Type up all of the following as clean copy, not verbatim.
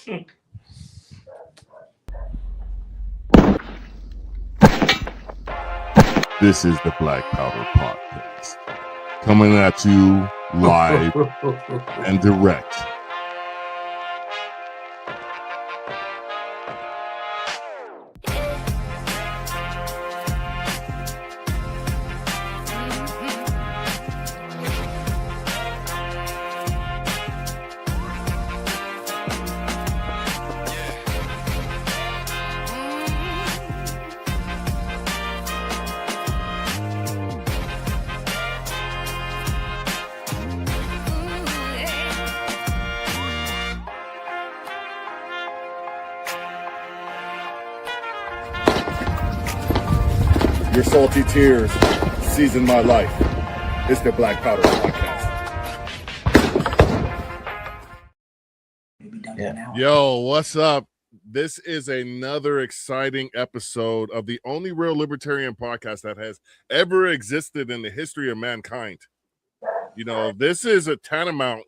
This is the Black Powder Podcast, coming at you live and direct. Your salty tears season my life. It's the Black Powder Podcast. Yo, what's up? This is another exciting episode of the only real libertarian podcast that has ever existed in the history of mankind. You know, this is a tantamount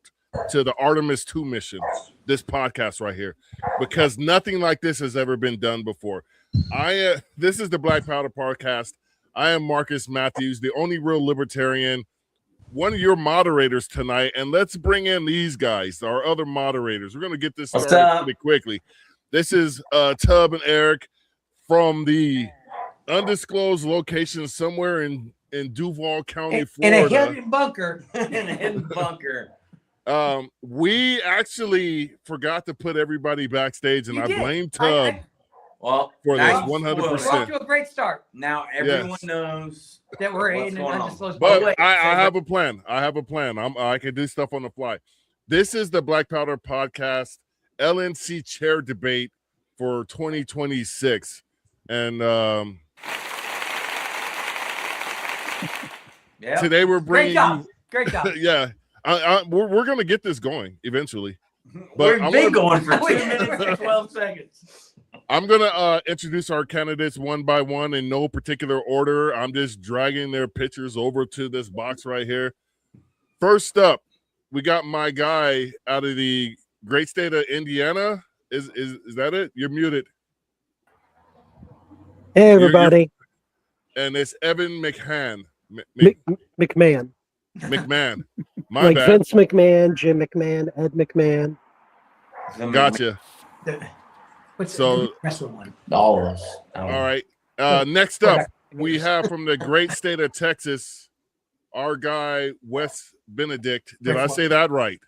to the Artemis 2 mission, this podcast right here, because nothing like this has ever been done before. This is the Black Powder Podcast. I am Marcus Matthews, the only real libertarian, one of your moderators tonight, and let's bring in these guys, our other moderators. We're going to get this started pretty quickly. This is Tub and Eric from the undisclosed location somewhere in Duval County, Florida. In a hidden bunker. In a hidden bunker. We actually forgot to put everybody backstage, and I blame Tub. For this 100%. We're off to a great start. Now everyone knows that we're in an undisclosed. But I have a plan. I can do stuff on the fly. This is the Black Powder Podcast LNC chair debate for 2026, and today we're bringing. Great job. Yeah, we're gonna get this going eventually. But we've been going for 2 minutes and 12 seconds. I'm going to introduce our candidates one by one in no particular order. I'm just dragging their pictures over to this box right here. First up, we got my guy out of the great state of Indiana. Is that it? You're muted. Hey, everybody. And it's Evan McMahon. McMahon. McMahon. My like bad. Vince McMahon, Jim McMahon, Ed McMahon. Gotcha. What's so the wrestler one? All of us. All right. Next up, we have from the great state of Texas, our guy Wes Benedict. Did I say that right?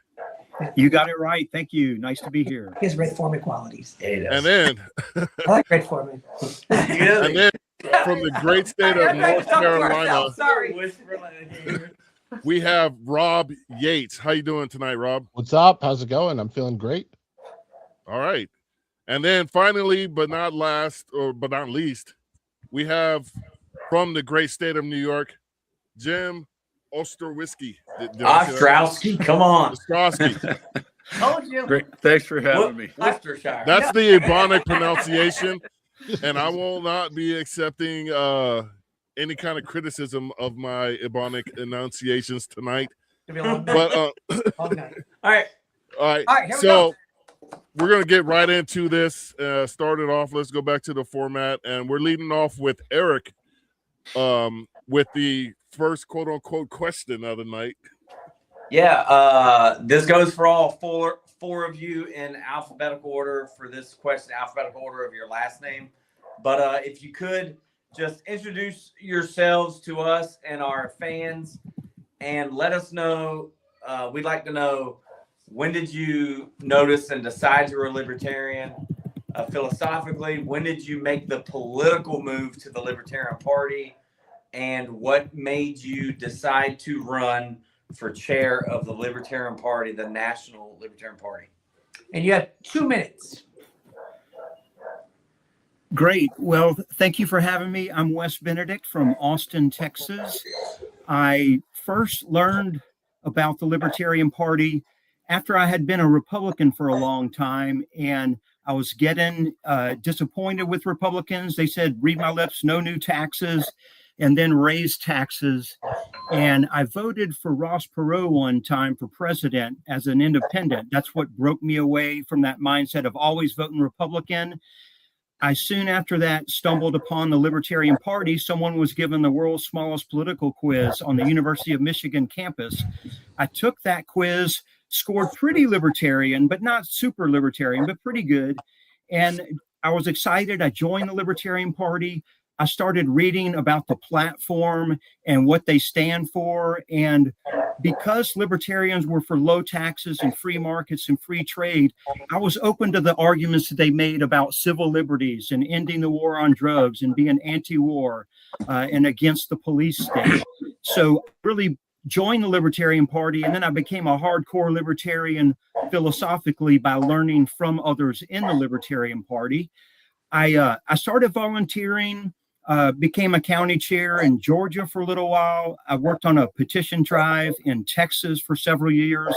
You got it right. Thank you. Nice to be here. He has Red Foreman qualities. And then I like Red Foreman. And then from the great state of North Carolina, we have Rob Yates. How you doing tonight, Rob? What's up? How's it going? I'm feeling great. All right. And then finally, but not least, we have from the great state of New York, Jim Ostrowski. Ostrowski, come on. Ostrowski. Oh, Jim. Great. Thanks for having me. Worcestershire. That's the Ebonic pronunciation, and I will not be accepting any kind of criticism of my Ebonic enunciations tonight. But all right. All right. So we're going to get right into this. Start it off. Let's go back to the format. And we're leading off with Eric with the first quote-unquote question of the night. Yeah, this goes for all four of you in alphabetical order for this question, alphabetical order of your last name. But if you could just introduce yourselves to us and our fans and let us know, we'd like to know, when did you notice and decide you were a libertarian? Philosophically, when did you make the political move to the Libertarian Party? And what made you decide to run for chair of the Libertarian Party, the National Libertarian Party? And you have 2 minutes. Great. Well, thank you for having me. I'm Wes Benedict from Austin, Texas. I first learned about the Libertarian Party after I had been a Republican for a long time, and I was getting disappointed with Republicans. They said, read my lips, no new taxes. and then raised taxes. And I voted for Ross Perot one time for president as an independent. That's what broke me away from that mindset of always voting Republican. I soon after that stumbled upon the Libertarian Party. Someone was given the world's smallest political quiz on the University of Michigan campus. I took that quiz, scored pretty libertarian, but not super libertarian, but pretty good. And I was excited. I joined the Libertarian Party. I started reading about the platform and what they stand for. And because libertarians were for low taxes and free markets and free trade, I was open to the arguments that they made about civil liberties and ending the war on drugs and being anti-war and against the police state. So really joined the Libertarian Party, and then I became a hardcore libertarian philosophically by learning from others in the Libertarian Party. I started volunteering, became a county chair in Georgia for a little while. I worked on a petition drive in Texas for several years,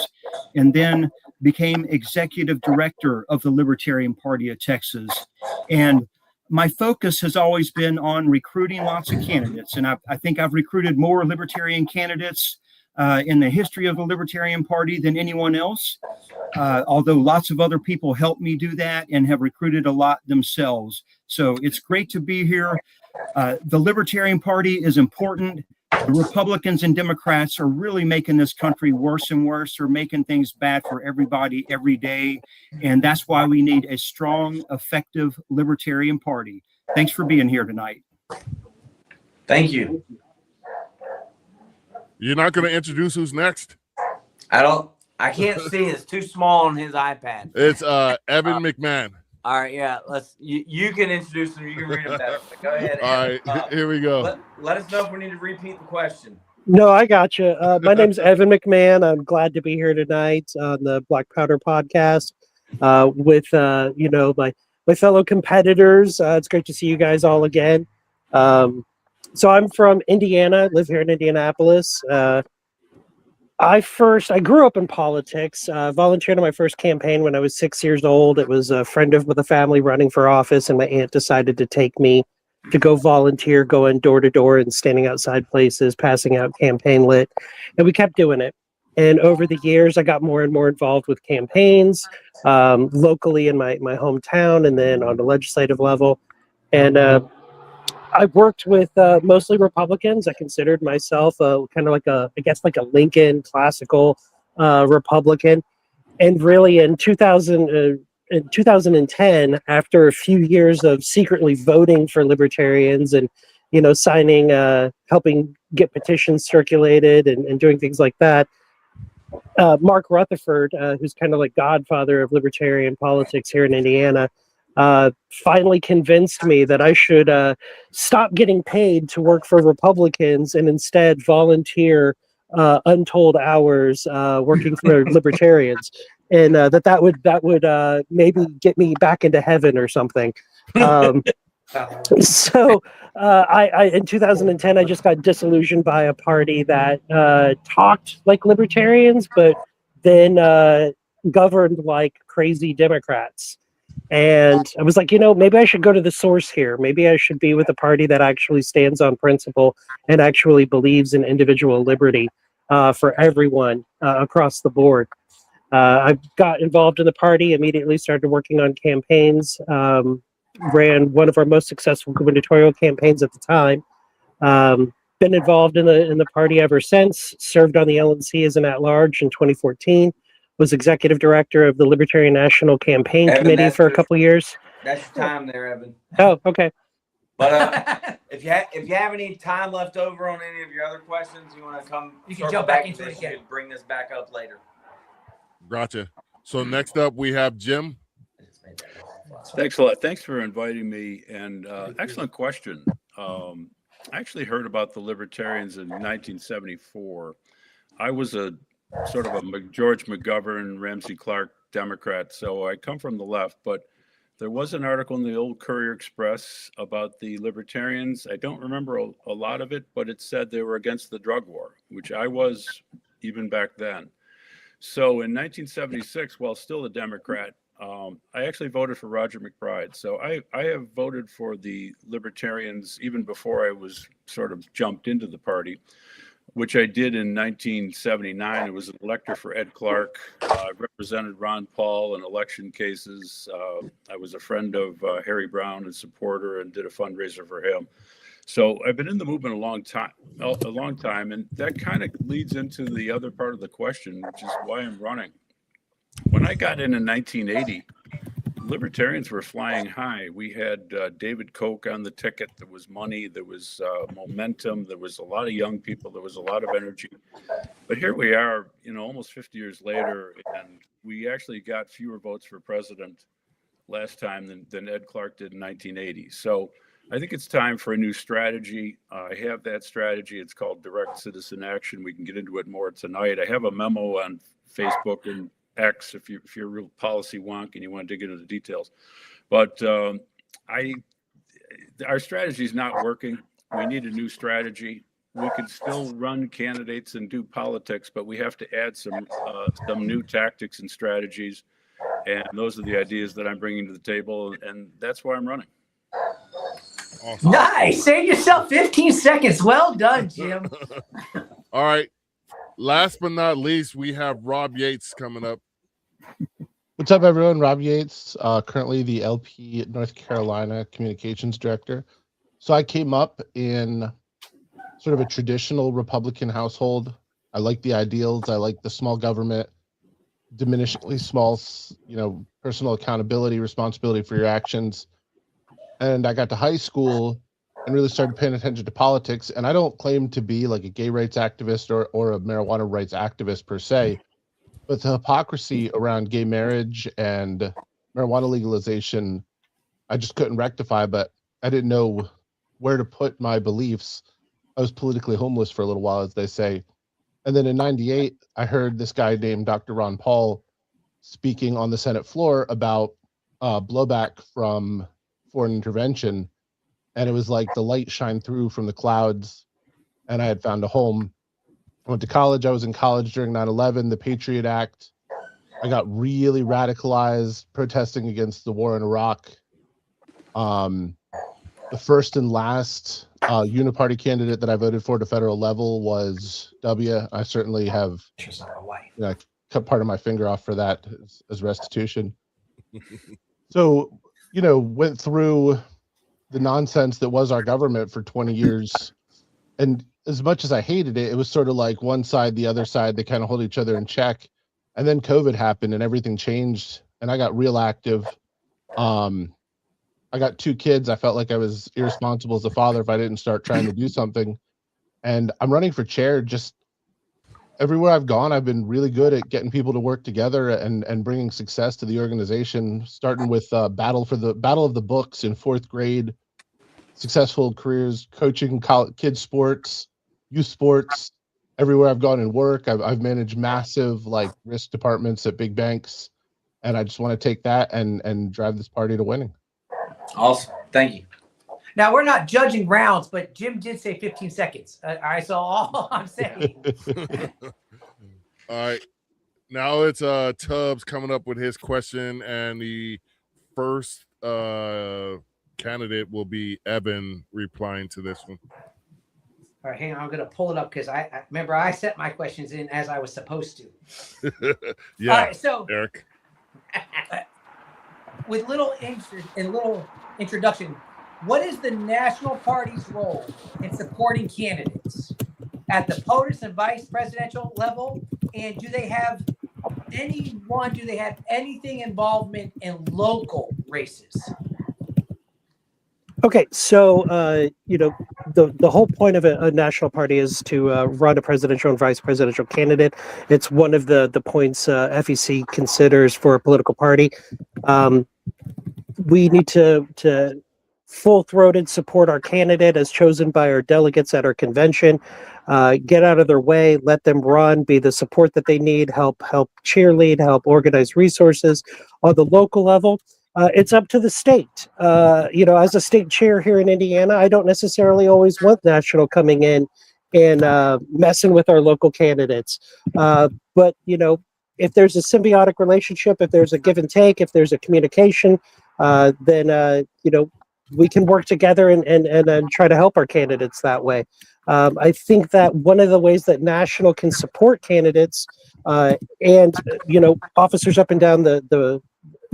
and then became executive director of the Libertarian Party of Texas. And my focus has always been on recruiting lots of candidates. And I think I've recruited more libertarian candidates in the history of the Libertarian Party than anyone else, although lots of other people helped me do that and have recruited a lot themselves. So it's great to be here. The Libertarian Party is important. The Republicans and Democrats are really making this country worse and worse. They're making things bad for everybody every day. And that's why we need a strong, effective Libertarian Party. Thanks for being here tonight. Thank you. You're not going to introduce who's next? I can't see. It's too small on his iPad. It's Evan McMahon. All right, yeah. You can introduce him. You can read him better. But go ahead. All right, here we go. Let us know if we need to repeat the question. No, I got you. My name's Evan McMahon. I'm glad to be here tonight on the Black Powder podcast with my fellow competitors. It's great to see you guys all again. So I'm from Indiana, live here in Indianapolis. I grew up in politics, volunteered in my first campaign when I was 6 years old. It was a friend of the family running for office, and my aunt decided to take me to go volunteer, going door to door and standing outside places, passing out campaign lit. And we kept doing it. And over the years, I got more and more involved with campaigns, locally in my hometown and then on the legislative level. And I worked with mostly Republicans. I considered myself kind of like a Lincoln classical Republican. And really in 2010, after a few years of secretly voting for libertarians and, signing, helping get petitions circulated and doing things like that, Mark Rutherford, who's kind of like godfather of libertarian politics here in Indiana, finally convinced me that I should stop getting paid to work for Republicans and instead volunteer untold hours working for libertarians, and that would maybe get me back into heaven or something. So I in 2010 I just got disillusioned by a party that talked like libertarians but then governed like crazy Democrats. And I was like, maybe I should go to the source here. Maybe I should be with a party that actually stands on principle and actually believes in individual liberty for everyone across the board. I got involved in the party, immediately started working on campaigns, ran one of our most successful gubernatorial campaigns at the time. Been involved in the party ever since, served on the LNC as an at-large in 2014. Was executive director of the Libertarian National Campaign Committee for a couple of years. That's your time there, Evan. Oh, okay. But if you have any time left over on any of your other questions, you want to come, you can jump back into it again. Bring this back up later. Gotcha. So next up we have Jim. Thanks a lot. Thanks for inviting me. And excellent question. I actually heard about the libertarians in 1974. I was a sort of a George McGovern, Ramsey Clark Democrat. So I come from the left, but there was an article in the old Courier Express about the libertarians. I don't remember a lot of it, but it said they were against the drug war, which I was even back then. So in 1976, while still a Democrat, I actually voted for Roger McBride. So I have voted for the Libertarians even before I was sort of jumped into the party, which I did in 1979. I was an elector for Ed Clark. I represented Ron Paul in election cases. I was a friend of Harry Brown and supporter and did a fundraiser for him. So I've been in the movement a long time, and that kind of leads into the other part of the question, which is why I'm running. When I got in 1980, Libertarians were flying high. We had David Koch on the ticket. There was money. There was momentum. There was a lot of young people. There was a lot of energy. But here we are, almost 50 years later, and we actually got fewer votes for president last time than Ed Clark did in 1980. So I think it's time for a new strategy. I have that strategy. It's called direct citizen action. We can get into it more tonight. I have a memo on Facebook and X if you're a real policy wonk and you want to dig into the details. But our strategy is not working. We need a new strategy. We can still run candidates and do politics, but we have to add some new tactics and strategies. And those are the ideas that I'm bringing to the table, and that's why I'm running. Awesome. Nice. Save yourself 15 seconds. Well done, Jim. All right. Last but not least, we have Rob Yates coming up. What's up, everyone? Rob Yates, currently the LP North Carolina Communications Director. So I came up in sort of a traditional Republican household. I like the ideals. I like the small government, diminishingly small, personal accountability, responsibility for your actions. And I got to high school and really started paying attention to politics. And I don't claim to be like a gay rights activist or a marijuana rights activist per se, but the hypocrisy around gay marriage and marijuana legalization, I just couldn't rectify, but I didn't know where to put my beliefs. I was politically homeless for a little while, as they say. And then in 98, I heard this guy named Dr. Ron Paul speaking on the Senate floor about blowback from foreign intervention. And it was like the light shined through from the clouds, and I had found a home. I went to college. I was in college during 9/11, the Patriot Act. I got really radicalized protesting against the war in Iraq. The first and last uniparty candidate that I voted for at a federal level was W. I certainly have cut part of my finger off for that as restitution. So, went through the nonsense that was our government for 20 years. And as much as I hated it, it was sort of like one side, the other side, they kind of hold each other in check. And then COVID happened and everything changed. And I got real active. I got 2 kids. I felt like I was irresponsible as a father if I didn't start trying to do something. And I'm running for chair. Just everywhere I've gone, I've been really good at getting people to work together and bringing success to the organization, starting with battle of the books in 4th grade, successful careers, coaching kids sports, youth sports. Everywhere I've gone and work, I've managed massive risk departments at big banks. And I just want to take that and drive this party to winning. Awesome. Thank you. Now, we're not judging rounds, but Jim did say 15 seconds. All right, so all I'm saying. All right. Now it's Tubbs coming up with his question, and the first candidate will be Evan replying to this one. All right, hang on. I'm going to pull it up because I remember I set my questions in as I was supposed to. Yeah. All right, so Eric. with little introduction, what is the National Party's role in supporting candidates at the POTUS and vice presidential level? And do they have anything involvement in local races? Okay, so the whole point of a national party is to run a presidential and vice presidential candidate. It's one of the points FEC considers for a political party. We need to full-throated support our candidate as chosen by our delegates at our convention. Get out of their way, let them run, be the support that they need, help cheerlead, help organize resources. On the local level, it's up to the state. As a state chair here in Indiana, I don't necessarily always want national coming in and messing with our local candidates. But if there's a symbiotic relationship, if there's a give and take, if there's a communication, then we can work together and try to help our candidates that way. I think that one of the ways that national can support candidates and officers up and down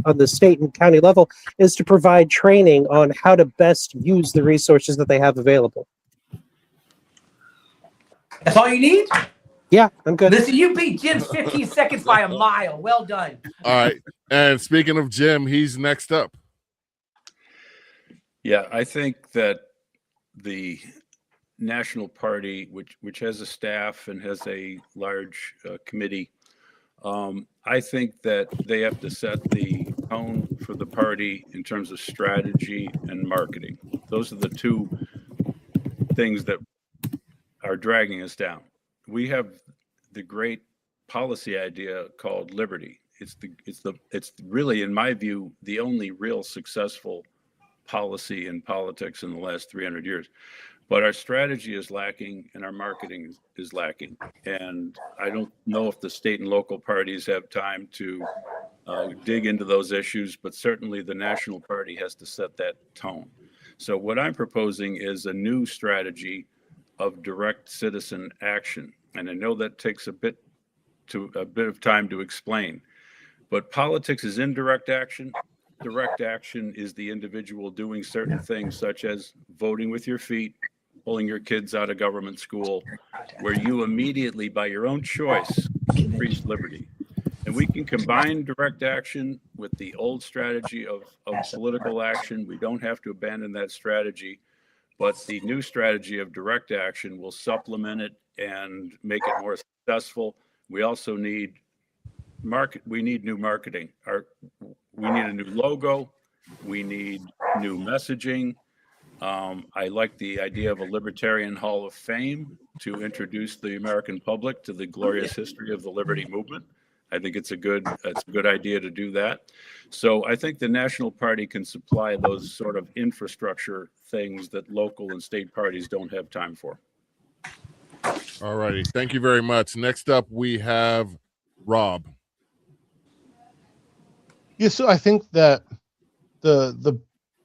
on the state and county level is to provide training on how to best use the resources that they have available. That's all you need? Yeah, I'm good. Listen, you beat Jim's 15 seconds by a mile. Well done. All right. And speaking of Jim, he's next up. Yeah, I think that the national party, which has a staff and has a large committee, I think that they have to set the tone for the party in terms of strategy and marketing. Those are the two things that are dragging us down. We have the great policy idea called liberty. It's really, in my view, the only real successful policy in politics in the last 300 years. But our strategy is lacking and our marketing is lacking. And I don't know if the state and local parties have time to dig into those issues, but certainly the national party has to set that tone. So what I'm proposing is a new strategy of direct citizen action. And I know that takes a bit of time to explain, but politics is indirect action. Direct action is the individual doing certain things, such as voting with your feet, pulling your kids out of government school, where you immediately, by your own choice, increase liberty. And we can combine direct action with the old strategy of political action. We don't have to abandon that strategy, but the new strategy of direct action will supplement it and make it more successful. We also need new marketing. We need a new logo. We need new messaging. I like the idea of a Libertarian Hall of Fame to introduce the American public to the glorious history of the liberty movement. I think it's a good idea to do that. So I think the National Party can supply those sort of infrastructure things that local and state parties don't have time for. All righty. Thank you very much. Next up, we have Rob. Yeah, so I think that the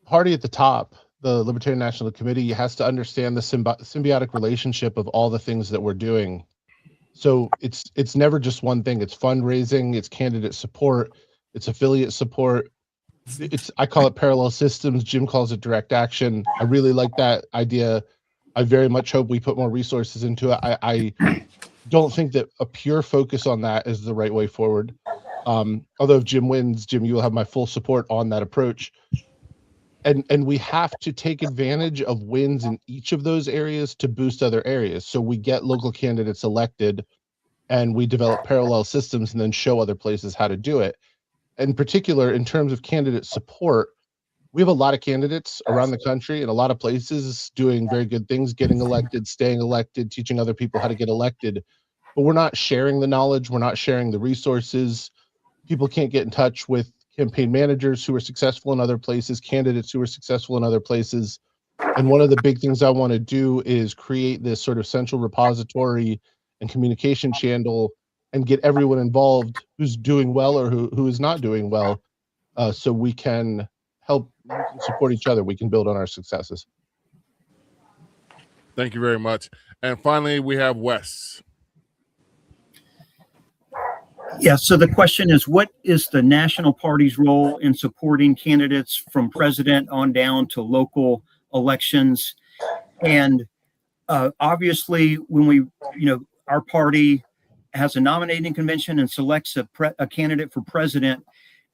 party at the top, the Libertarian National Committee, has to understand the symbiotic relationship of all the things that we're doing. So it's never just one thing. It's fundraising, it's candidate support, it's affiliate support. I call it parallel systems. Jim calls it direct action. I really like that idea. I very much hope we put more resources into it. I don't think that a pure focus on that is the right way forward. Although if Jim wins, Jim, you will have my full support on that approach. And we have to take advantage of wins in each of those areas to boost other areas. So we get local candidates elected and we develop parallel systems and then show other places how to do it. In particular, in terms of candidate support, we have a lot of candidates around the country in a lot of places doing very good things, getting elected, staying elected, teaching other people how to get elected. But we're not sharing the knowledge. We're not sharing the resources. People can't get in touch with campaign managers who are successful in other places, candidates who are successful in other places. And one of the big things I want to do is create this sort of central repository and communication channel and get everyone involved who's doing well or who is not doing well, so we can help, we can support each other. We can build on our successes. Thank you very much. And finally, we have Wes. Yeah, so the question is, what is the national party's role in supporting candidates from president on down to local elections? And obviously, when our party has a nominating convention and selects a candidate for president,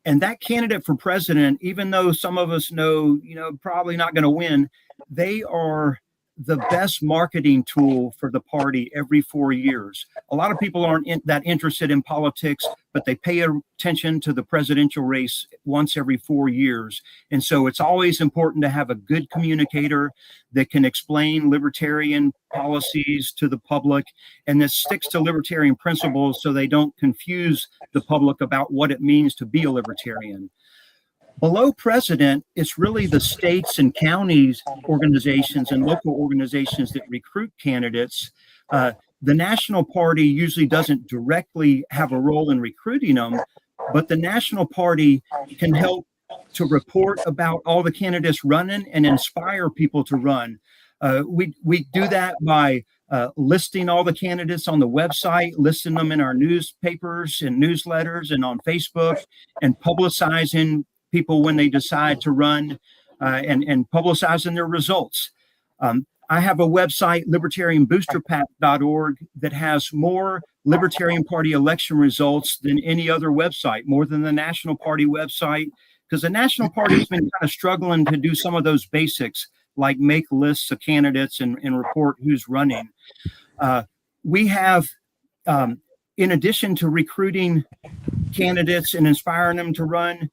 and that candidate for president, even though some of us know, probably not going to win, they are the best marketing tool for the party every 4 years. A lot of people aren't that interested in politics, but they pay attention to the presidential race once every 4 years. And so it's always important to have a good communicator that can explain libertarian policies to the public and that sticks to libertarian principles so they don't confuse the public about what it means to be a libertarian. Below president, it's really the states and counties organizations and local organizations that recruit candidates. the national party usually doesn't directly have a role in recruiting them, but the national party can help to report about all the candidates running and inspire people to run. We do that by listing all the candidates on the website, listing them in our newspapers and newsletters and on Facebook, and publicizing people when they decide to run, and publicizing their results. I have a website, libertarianboosterpack.org, that has more Libertarian Party election results than any other website, more than the National Party website, because the National Party has been kind of struggling to do some of those basics, like make lists of candidates and report who's running. We have, in addition to recruiting candidates and inspiring them to run,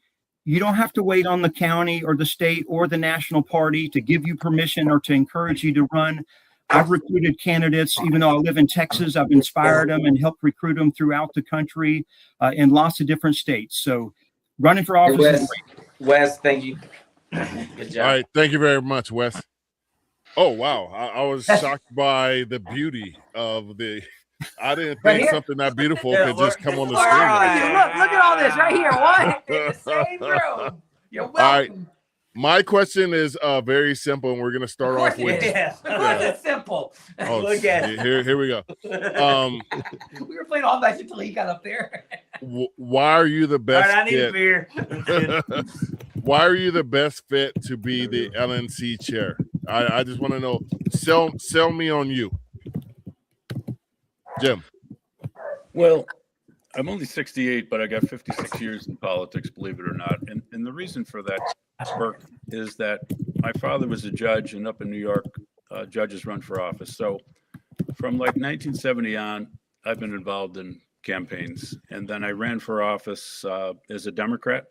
you don't have to wait on the county or the state or the national party to give you permission or to encourage you to run. I've recruited candidates, even though I live in Texas, I've inspired them and helped recruit them throughout the country, in lots of different states. So running for office is great. Wes, thank you. Good job. All right, thank you very much, Wes. Oh wow, I was shocked by the beauty of the. I didn't Right think here. something that beautiful Yeah, could just come on the All screen. right, look at all this right here. What? In the same room. You're welcome. All right. My question is very simple, and we're gonna start off with. Of course it's simple. Oh, Look at it. here we go. We were playing all night until he got up there. Why are you the All best right, I need a fit? beer. Why are you the best fit to be the LNC chair? I just want to know. Sell me on you, Jim. Well, I'm only 68, but I got 56 years in politics, believe it or not. And the reason for that, Burke, is that my father was a judge, and up in New York, judges run for office. So from like 1970 on, I've been involved in campaigns. And then I ran for office as a Democrat.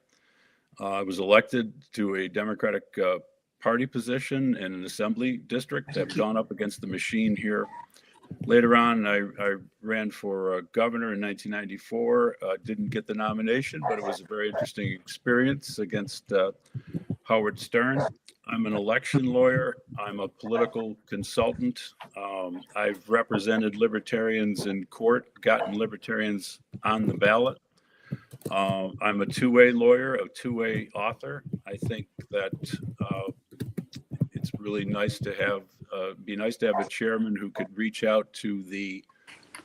I was elected to a Democratic Party position in an assembly district. I've gone up against the machine here. Later on, I ran for governor in 1994. Didn't get the nomination, but it was a very interesting experience against Howard Stern. I'm an election lawyer. I'm a political consultant. I've represented libertarians in court, gotten libertarians on the ballot. I'm a two-way lawyer, a two-way author. I think that it's really nice to have, be nice to have a chairman who could reach out to the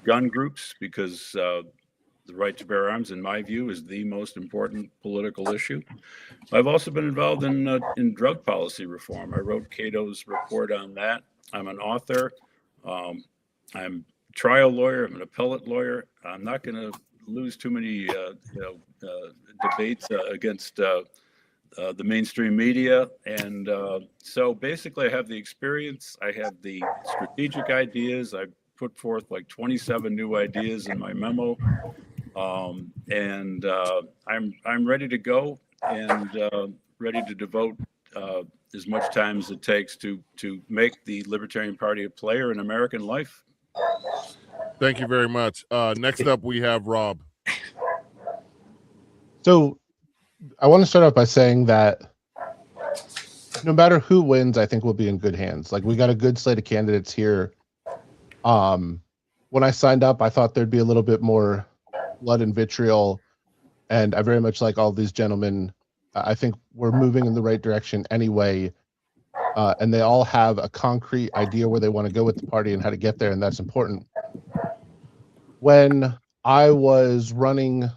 gun groups, because the right to bear arms, in my view, is the most important political issue. I've also been involved in drug policy reform. I wrote Cato's report on that. I'm an author. I'm a trial lawyer. I'm an appellate lawyer. I'm not going to lose too many debates against the mainstream media. And so basically I have the experience. I have the strategic ideas. I put forth like 27 new ideas in my memo. And I'm ready to go and ready to devote as much time as it takes to make the Libertarian Party a player in American life. Thank you very much. Next up, we have Rob. So I want to start off by saying that no matter who wins, I think we'll be in good hands. Like, we got a good slate of candidates here. When I signed up, I thought there'd be a little bit more blood and vitriol, and I very much like all these gentlemen. I think we're moving in the right direction anyway, and they all have a concrete idea where they want to go with the party and how to get there, and that's important. When I was running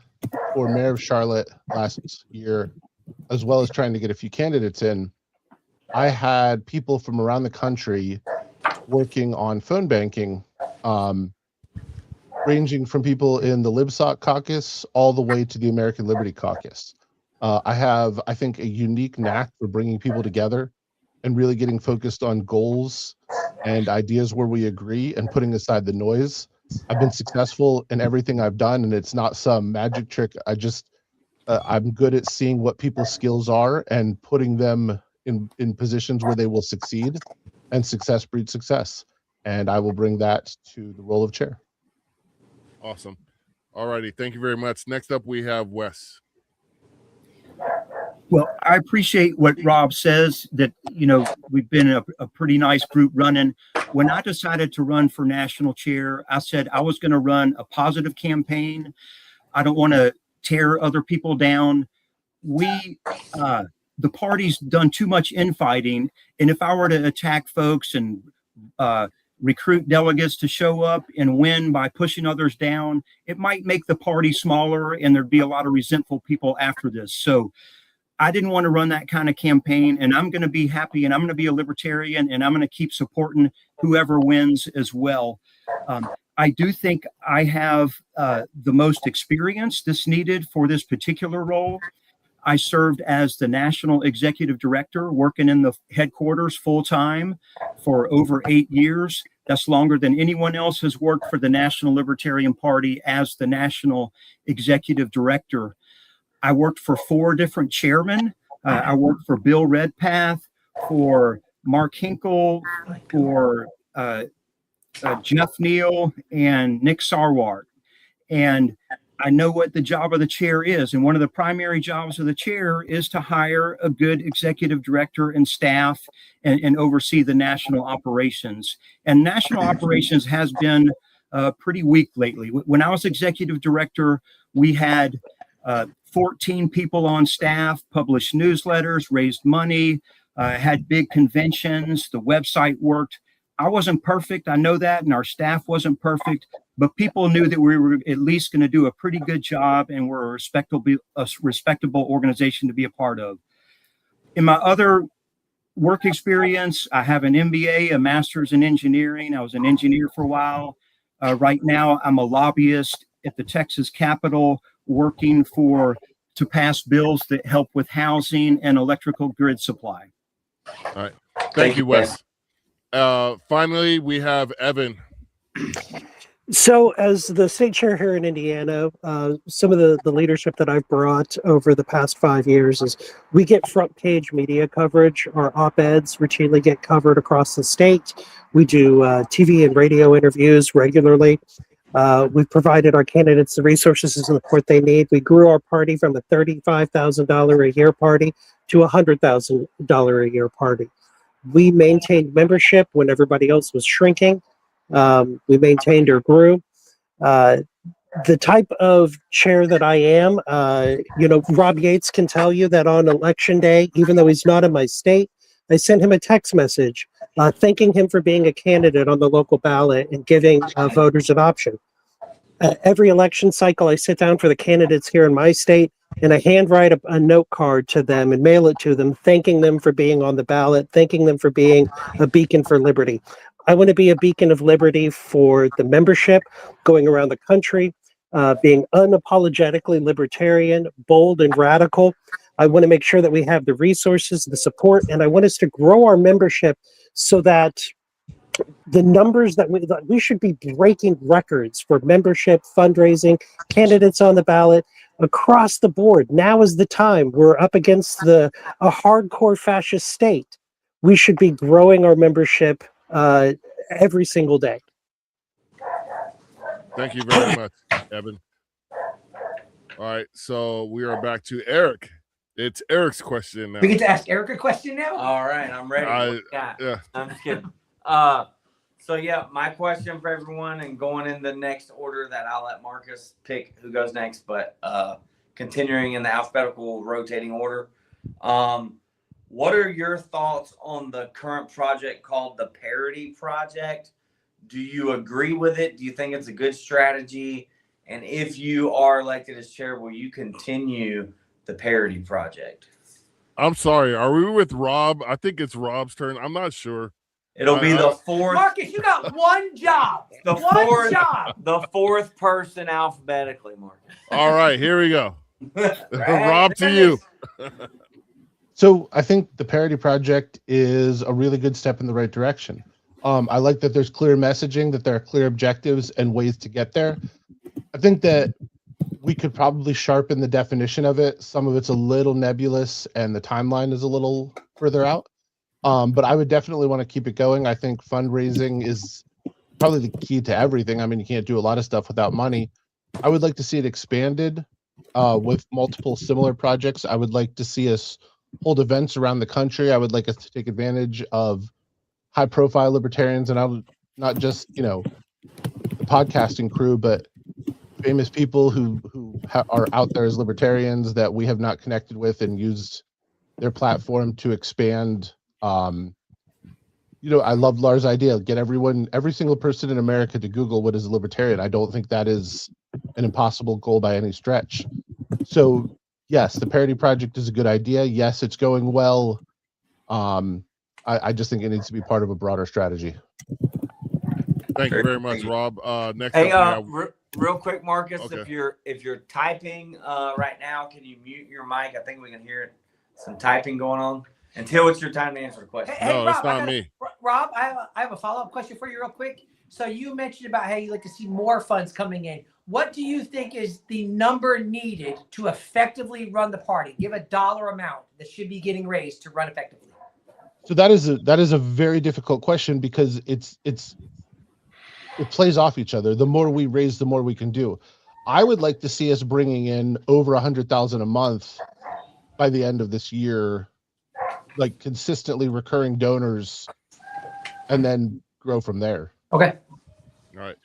for mayor of Charlotte last year, as well as trying to get a few candidates in, I had people from around the country working on phone banking, ranging from people in the LibSoc caucus all the way to the American Liberty Caucus. I have, I think, a unique knack for bringing people together and really getting focused on goals and ideas where we agree and putting aside the noise. I've been successful in everything I've done, and it's not some magic trick. I'm good at seeing what people's skills are and putting them in positions where they will succeed, and success breeds success. And I will bring that to the role of chair. Awesome. All righty. Thank you very much. Next up, we have Wes. Well, I appreciate what Rob says, that, we've been a pretty nice group running. When I decided to run for national chair, I said I was going to run a positive campaign. I don't want to tear other people down. The party's done too much infighting. And if I were to attack folks and recruit delegates to show up and win by pushing others down, it might make the party smaller and there'd be a lot of resentful people after this. So I didn't want to run that kind of campaign, and I'm going to be happy, and I'm going to be a libertarian, and I'm going to keep supporting whoever wins as well. I do think I have the most experience that's needed for this particular role. I served as the national executive director, working in the headquarters full time for over 8 years. That's longer than anyone else has worked for the National Libertarian Party as the national executive director. I worked for 4 different chairmen. I worked for Bill Redpath, for Mark Hinkle, for Jeff Neal, and Nick Sarwart. And I know what the job of the chair is. And one of the primary jobs of the chair is to hire a good executive director and staff and oversee the national operations. And national operations has been pretty weak lately. When I was executive director, we had 14 people on staff, published newsletters, raised money, had big conventions. The website worked. I wasn't perfect. I know that. And our staff wasn't perfect. But people knew that we were at least going to do a pretty good job and we're a respectable organization to be a part of. In my other work experience, I have an MBA, a master's in engineering. I was an engineer for a while. Right now, I'm a lobbyist at the Texas Capitol, working to pass bills that help with housing and electrical grid supply. All right. Thank you, Wes. Finally, we have Evan. So as the state chair here in Indiana, some of the leadership that I've brought over the past 5 years is we get front page media coverage. Our op-eds routinely get covered across the state. We do TV and radio interviews regularly. We've provided our candidates the resources and support they need. We grew our party from a $35,000 a year party to a $100,000 a year party. We maintained membership when everybody else was shrinking. We maintained or grew. The type of chair that I am, Rob Yates can tell you that on election day, even though he's not in my state, I sent him a text message thanking him for being a candidate on the local ballot and giving voters an option. Every election cycle, I sit down for the candidates here in my state and I handwrite a note card to them and mail it to them, thanking them for being on the ballot, thanking them for being a beacon for liberty. I want to be a beacon of liberty for the membership, going around the country, being unapologetically libertarian, bold and radical. I want to make sure that we have the resources, the support, and I want us to grow our membership so that the numbers that we should be breaking records for membership, fundraising, candidates on the ballot across the board. Now is the time. We're up against a hardcore fascist state. We should be growing our membership every single day. Thank you very much, Evan. All right, so we are back to Eric. It's Eric's question now. We get to ask Eric a question now? All right, I'm ready. Yeah. I'm just kidding. So yeah, my question for everyone, and going in the next order that I'll let Marcus pick who goes next, but continuing in the alphabetical rotating order. What are your thoughts on the current project called the Parity Project? Do you agree with it? Do you think it's a good strategy? And if you are elected as chair, will you continue the Parity Project? I'm sorry. Are we with Rob? I think it's Rob's turn. I'm not sure. It'll be the fourth. Marcus, you got one job. The fourth person alphabetically, Marcus. All right, here we go. Rob, to you. So I think the Parity Project is a really good step in the right direction. I like that there's clear messaging, that there are clear objectives and ways to get there. I think that we could probably sharpen the definition of it. Some of it's a little nebulous and the timeline is a little further out. But I would definitely want to keep it going. I think fundraising is probably the key to everything. I mean, you can't do a lot of stuff without money. I would like to see it expanded. with multiple similar projects. I would like to see us hold events around the country. I would like us to take advantage of high-profile libertarians, and I would not just, you know, the podcasting crew, but famous people who are out there as libertarians that we have not connected with and used their platform to expand. You know, I love Lars' idea. Get every single person in America to Google what is a libertarian. I don't think that is an impossible goal by any stretch. So yes, the Parody Project is a good idea. Yes, it's going well. I just think it needs to be part of a broader strategy. Thank you very much, Rob. Next Hey, up, real quick, Marcus, Okay. if you're typing right now, can you mute your mic? I think we can hear some typing going on. Until it's your time to answer the question. Hey, No, Rob, it's not me. Rob, I have a follow-up question for you real quick. So you mentioned about how you like to see more funds coming in. What do you think is the number needed to effectively run the party? Give a dollar amount that should be getting raised to run effectively. So that is a very difficult question because it plays off each other. The more we raise, the more we can do. I would like to see us bringing in over 100,000 a month by the end of this year, like consistently recurring donors, and then grow from there. Okay. All right.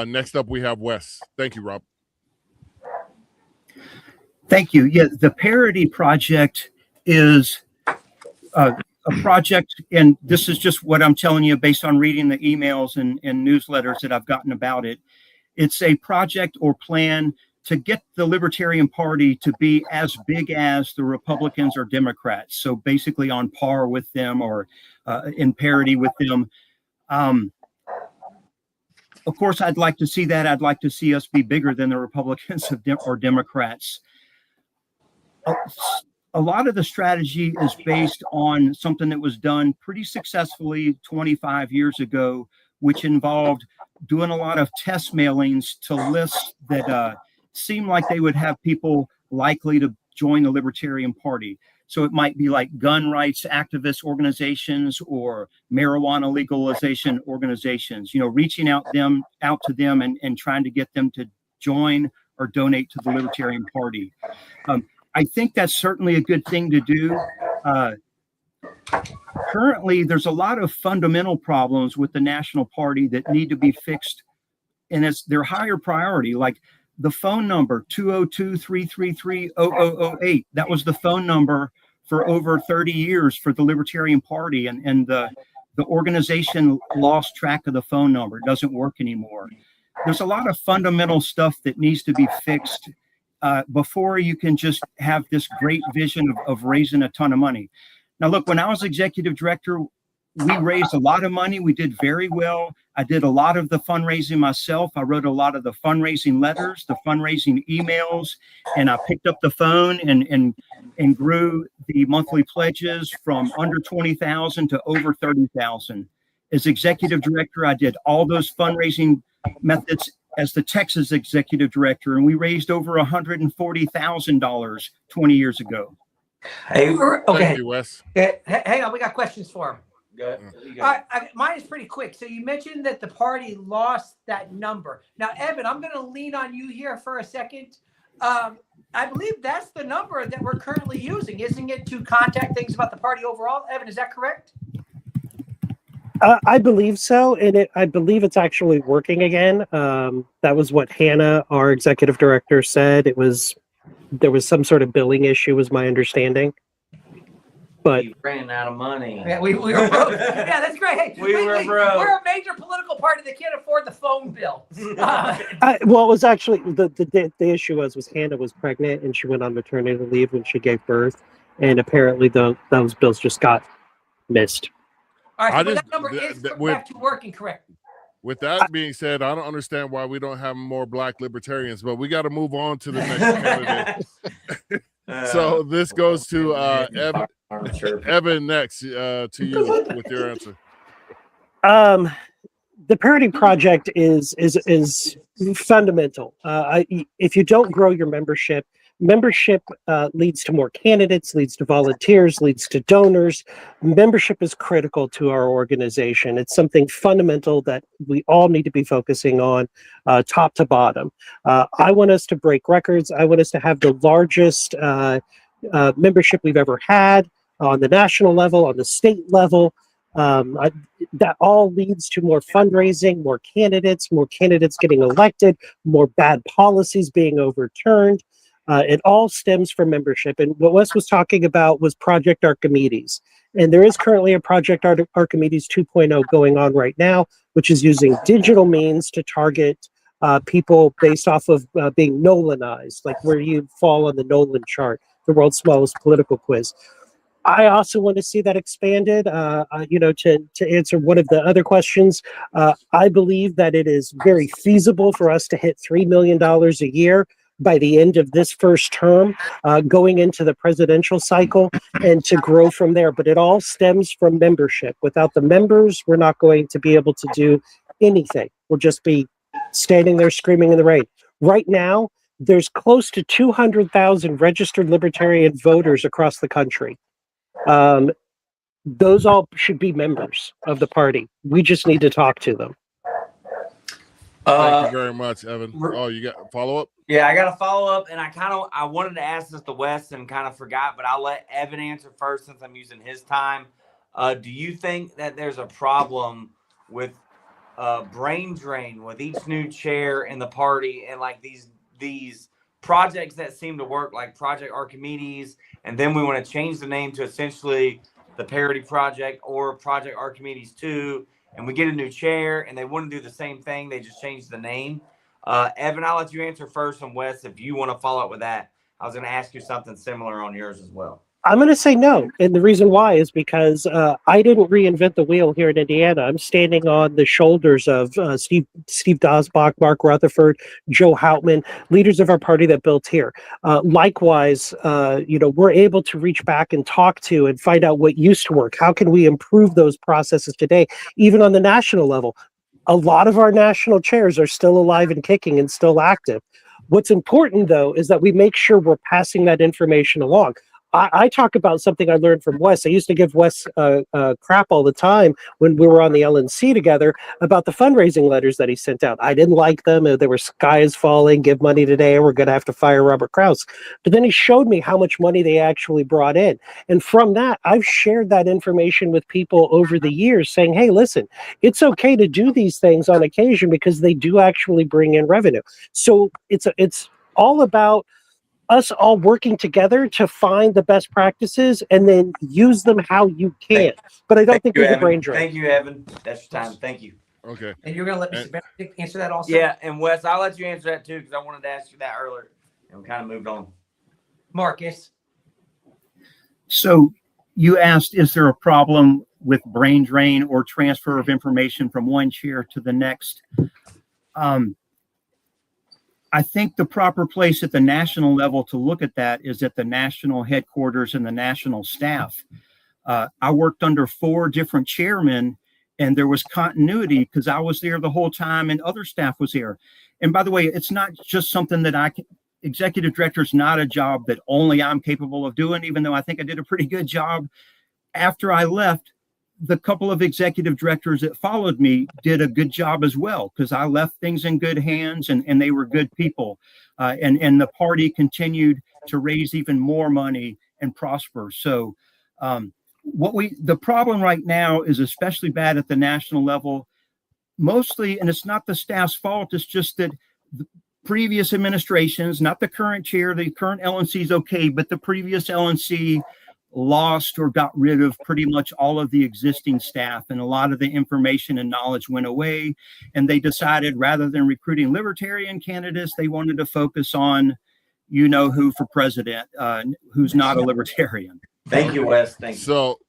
Next up, we have Wes. Thank you, Rob. Thank you. Yeah, the Parody Project is a project, and this is just what I'm telling you based on reading the emails and newsletters that I've gotten about it. It's a project or plan to get the Libertarian Party to be as big as the Republicans or Democrats. So basically on par with them or in parity with them. Of course, I'd like to see that. I'd like to see us be bigger than the Republicans or Democrats. A lot of the strategy is based on something that was done pretty successfully 25 years ago, which involved doing a lot of test mailings to lists that seemed like they would have people likely to join the Libertarian Party. So it might be like gun rights activist organizations or marijuana legalization organizations, you know, reaching out to them and trying to get them to join or donate to the Libertarian Party. I think that's certainly a good thing to do. Currently, there's a lot of fundamental problems with the National Party that need to be fixed, and it's their higher priority, like the phone number 202-333-0008. That was the phone number for over 30 years for the Libertarian Party, and the organization lost track of the phone number. It doesn't work anymore. There's a lot of fundamental stuff that needs to be fixed before you can just have this great vision of raising a ton of money. Now, look, when I was executive director, we raised a lot of money. We did very well. I did a lot of the fundraising myself. I wrote a lot of the fundraising letters, the fundraising emails, and I picked up the phone and grew the monthly pledges from under 20,000 to over 30,000. As executive director, I did all those fundraising methods as the Texas executive director, and we raised over $140,000 20 years ago. Hey, Okay. Thank you, Wes. Hang on, we got questions for him. go Mine is pretty quick. So you mentioned that the party lost that number. Now, Evan, I'm going to lean on you here for a second. I believe that's the number that we're currently using, isn't it, to contact things about the party overall? Evan, is that correct? I believe so, and I believe it's actually working again. That was what Hannah, our executive director, said. There was some sort of billing issue, was my understanding. But we ran out of money. Yeah, we were broke. Yeah, that's great. Hey, We were broke. We're a major political party that can't afford the phone bill. well, it was actually the issue was Hannah was pregnant and she went on maternity leave when she gave birth, and apparently those bills just got missed. All right, I so just- that number is that- back to working correct. With that being said, I don't understand why we don't have more black libertarians, but we got to move on to the next candidate. So this goes to Evan next, to you with your answer. The Parody Project is fundamental. If you don't grow your membership membership leads to more candidates, leads to volunteers, leads to donors. Membership is critical to our organization. It's something fundamental that we all need to be focusing on, top to bottom. I want us to break records. I want us to have the largest membership we've ever had on the national level, on the state level. That all leads to more fundraising, more candidates getting elected, more bad policies being overturned. It all stems from membership. And what Wes was talking about was Project Archimedes. And there is currently a Project Archimedes 2.0 going on right now, which is using digital means to target people based off of being Nolanized, like where you fall on the Nolan chart, the world's smallest political quiz. I also want to see that expanded. To answer one of the other questions, I believe that it is very feasible for us to hit $3 million a year by the end of this first term, going into the presidential cycle, and to grow from there. But it all stems from membership. Without the members, we're not going to be able to do anything. We'll just be standing there screaming in the rain. Right now, there's close to 200,000 registered libertarian voters across the country. Those all should be members of the party. We just need to talk to them. Thank you very much, Evan. Oh, you got a follow-up? Yeah, I got a follow-up, and I wanted to ask this to Wes and kind of forgot, but I'll let Evan answer first since I'm using his time. Do you think that there's a problem with brain drain with each new chair in the party and like these projects that seem to work, like Project Archimedes, and then we want to change the name to essentially the Parity Project or Project Archimedes 2, and we get a new chair and they wouldn't do the same thing, they just changed the name? Evan, I'll let you answer first, and Wes, if you want to follow up with that. I was going to ask you something similar on yours as well. I'm going to say no. And the reason why is because I didn't reinvent the wheel here in Indiana. I'm standing on the shoulders of Steve Dosbach, Mark Rutherford, Joe Houtman, leaders of our party that built here. Likewise, we're able to reach back and talk to and find out what used to work. How can we improve those processes today, even on the national level? A lot of our national chairs are still alive and kicking and still active. What's important, though, is that we make sure we're passing that information along. I talk about something I learned from Wes. I used to give Wes crap all the time when we were on the LNC together about the fundraising letters that he sent out. I didn't like them. They were sky is falling, give money today, or we're going to have to fire Robert Krause. But then he showed me how much money they actually brought in. And from that, I've shared that information with people over the years saying, hey, listen, it's okay to do these things on occasion because they do actually bring in revenue. So it's all about us all working together to find the best practices and then use them how you can. But I don't think there's a brain drain. Thank you, Evan. That's your time. Thank you. Okay. And you're going to let Mr. Benedict answer that also? Yeah, and Wes, I'll let you answer that too because I wanted to ask you that earlier, and we kind of moved on. Marcus. So you asked, is there a problem with brain drain or transfer of information from one chair to the next? I think the proper place at the national level to look at that is at the national headquarters and the national staff. I worked under 4 different chairmen, and there was continuity because I was there the whole time and other staff was there. And by the way, it's not just something that executive director is not a job that only I'm capable of doing, even though I think I did a pretty good job. After I left, the couple of executive directors that followed me did a good job as well, because I left things in good hands and they were good people. And the party continued to raise even more money and prosper. So the problem right now is especially bad at the national level, mostly, and it's not the staff's fault, it's just that the previous administrations, not the current chair, the current LNC is okay, but the previous LNC lost or got rid of pretty much all of the existing staff, and a lot of the information and knowledge went away, and they decided rather than recruiting libertarian candidates, they wanted to focus on who for president, who's not a libertarian. Thank you, Wes. Thank you. So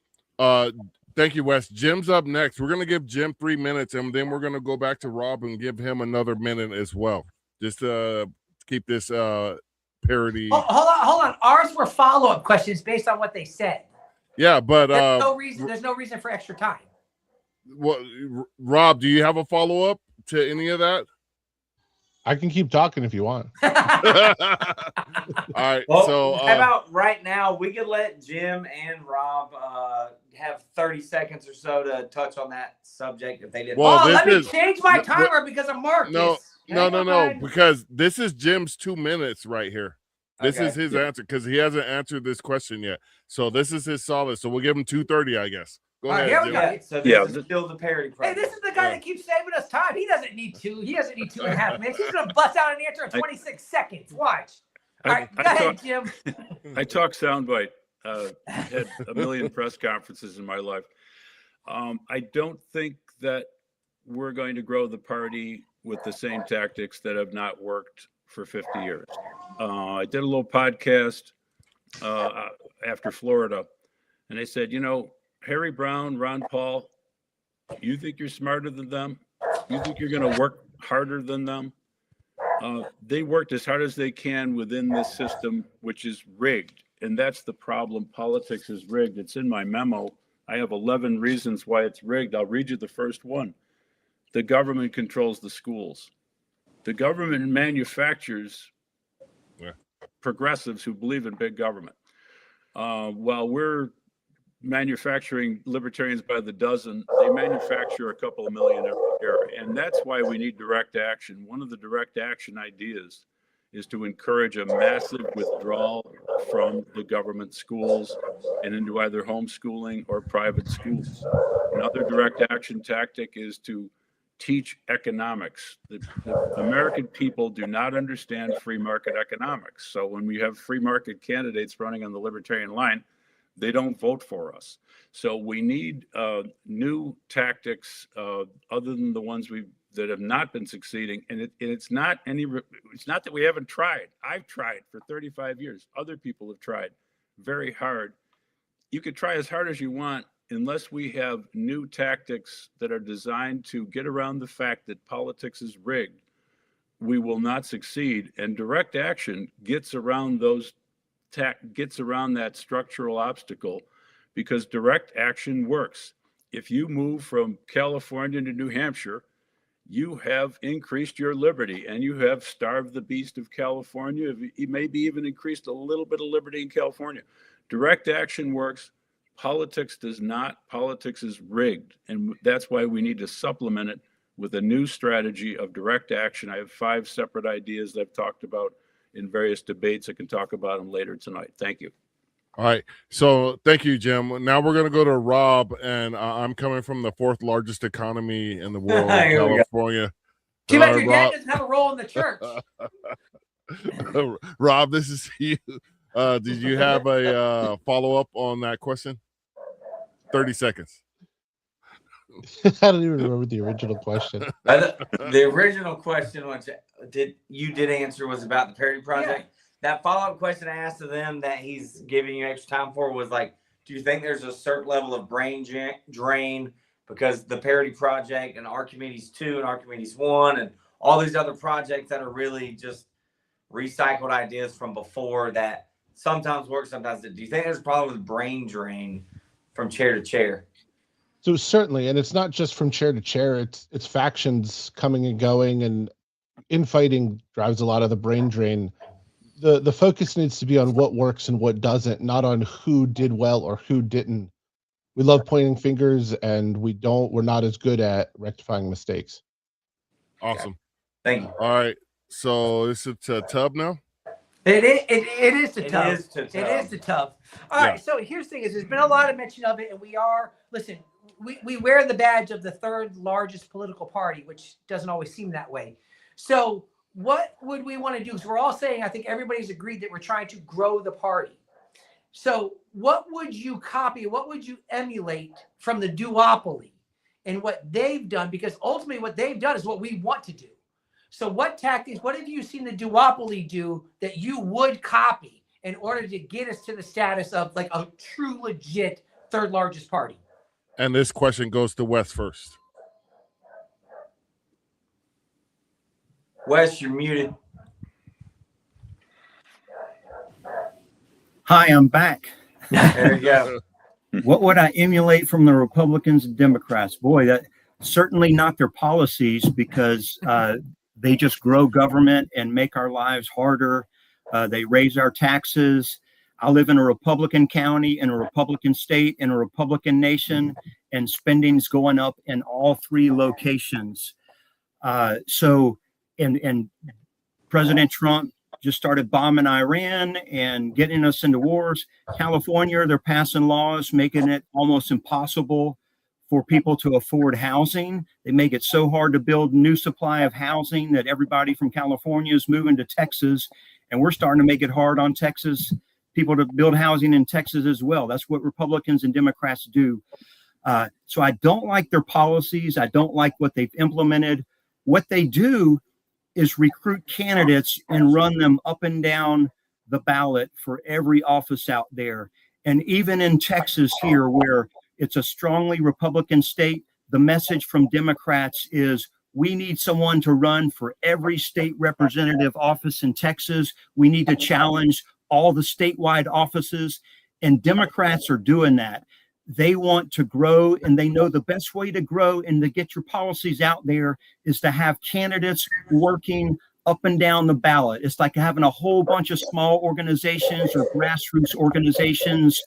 thank you, Wes. Jim's up next. We're going to give Jim 3 minutes, and then we're going to go back to Rob and give him another minute as well, just to keep this parody. Hold on. Ours were follow-up questions based on what they said. Yeah, but there's no reason for extra time. Well, Rob, do you have a follow-up to any of that? I can keep talking if you want. All right. Well, So how about right now we could let Jim and Rob have 30 seconds or so to touch on that subject if they didn't. Well, let me this is- change my th- timer because of Marcus. no, Hang no, on. because this is Jim's 2 minutes right here. This Okay. is his answer because he hasn't answered this question yet. So this is his solid. So we'll give him 2:30, I guess. Go All right, ahead, here we Jim. go. Yeah, so this Yeah, is still the parody Hey, project. this is the guy that keeps saving us time. He doesn't need 2.5 minutes. He's going to bust out an answer in 26 seconds. Watch. All right, go ahead, Jim. I talk soundbite. Had a million press conferences in my life. I don't think that we're going to grow the party with the same tactics that have not worked for 50 years. I did a little podcast after Florida, and they said, Harry Brown, Ron Paul, you think you're smarter than them? You think you're going to work harder than them? They worked as hard as they can within this system, which is rigged. And that's the problem. Politics is rigged. It's in my memo. I have 11 reasons why it's rigged. I'll read you the first one. The government controls the schools. The government manufactures progressives who believe in big government. While we're manufacturing libertarians by the dozen, they manufacture a couple of million every year. And that's why we need direct action. One of the direct action ideas is to encourage a massive withdrawal from the government schools and into either homeschooling or private schools. Another direct action tactic is to teach economics. The American people do not understand free market economics. So when we have free market candidates running on the libertarian line, they don't vote for us. So we need new tactics other than the ones that have not been succeeding. And it's not that we haven't tried. I've tried for 35 years. Other people have tried very hard. You could try as hard as you want. Unless we have new tactics that are designed to get around the fact that politics is rigged, we will not succeed. And direct action gets around that structural obstacle because direct action works. If you move from California to New Hampshire, you have increased your liberty and you have starved the beast of California. You maybe even increased a little bit of liberty in California. Direct action works. Politics does not. Politics is rigged. And that's why we need to supplement it with a new strategy of direct action. I have 5 separate ideas that I've talked about in various debates. I can talk about them later tonight. Thank you. All right. So thank you, Jim. Now we're going to go to Rob, and I'm coming from the 4th largest economy in the world, California. Too bad your dad doesn't have a role in the church. Rob, this is you. Did you have a follow-up on that question? 30 seconds. I don't even remember the original question. The original question, which you did answer, was about the parody project. Yeah. That follow-up question I asked of them that he's giving you extra time for was like, do you think there's a certain level of brain drain because the parody project and Archimedes 2 and Archimedes 1 and all these other projects that are really just recycled ideas from before that sometimes work, sometimes do you think there's a problem with brain drain from chair to chair? So certainly, and it's not just from chair to chair, it's factions coming and going, and infighting drives a lot of the brain drain. The focus needs to be on what works and what doesn't, not on who did well or who didn't. We love pointing fingers, and we're not as good at rectifying mistakes. Awesome. Thank you. All right. So this is to Tub now? It is to Tub. It is to Tub. All right. So here's the thing: there's been a lot of mention of it, and we wear the badge of the 3rd largest political party, which doesn't always seem that way. So what would we want to do? Because we're all saying, I think everybody's agreed that we're trying to grow the party. So what would you copy? What would you emulate from the duopoly and what they've done? Because ultimately what they've done is what we want to do. So what tactics, what have you seen the duopoly do that you would copy in order to get us to the status of like a true, legit 3rd largest party? And this question goes to Wes first. Wes, you're muted. Hi, I'm back. There you go. What would I emulate from the Republicans and Democrats? Boy, that certainly not their policies, because They just grow government and make our lives harder. They raise our taxes. I live in a Republican county, in a Republican state, in a Republican nation, and spending's going up in all three locations. And President Trump just started bombing Iran and getting us into wars. California, they're passing laws making it almost impossible for people to afford housing. They make it so hard to build new supply of housing that everybody from California is moving to Texas. And we're starting to make it hard on Texas people to build housing in Texas as well. That's what Republicans and Democrats do. So I don't like their policies. I don't like what they've implemented. What they do is recruit candidates and run them up and down the ballot for every office out there. And even in Texas here, where it's a strongly Republican state, the message from Democrats is we need someone to run for every state representative office in Texas. We need to challenge all the statewide offices. And Democrats are doing that. They want to grow, and they know the best way to grow and to get your policies out there is to have candidates working up and down the ballot. It's like having a whole bunch of small organizations or grassroots organizations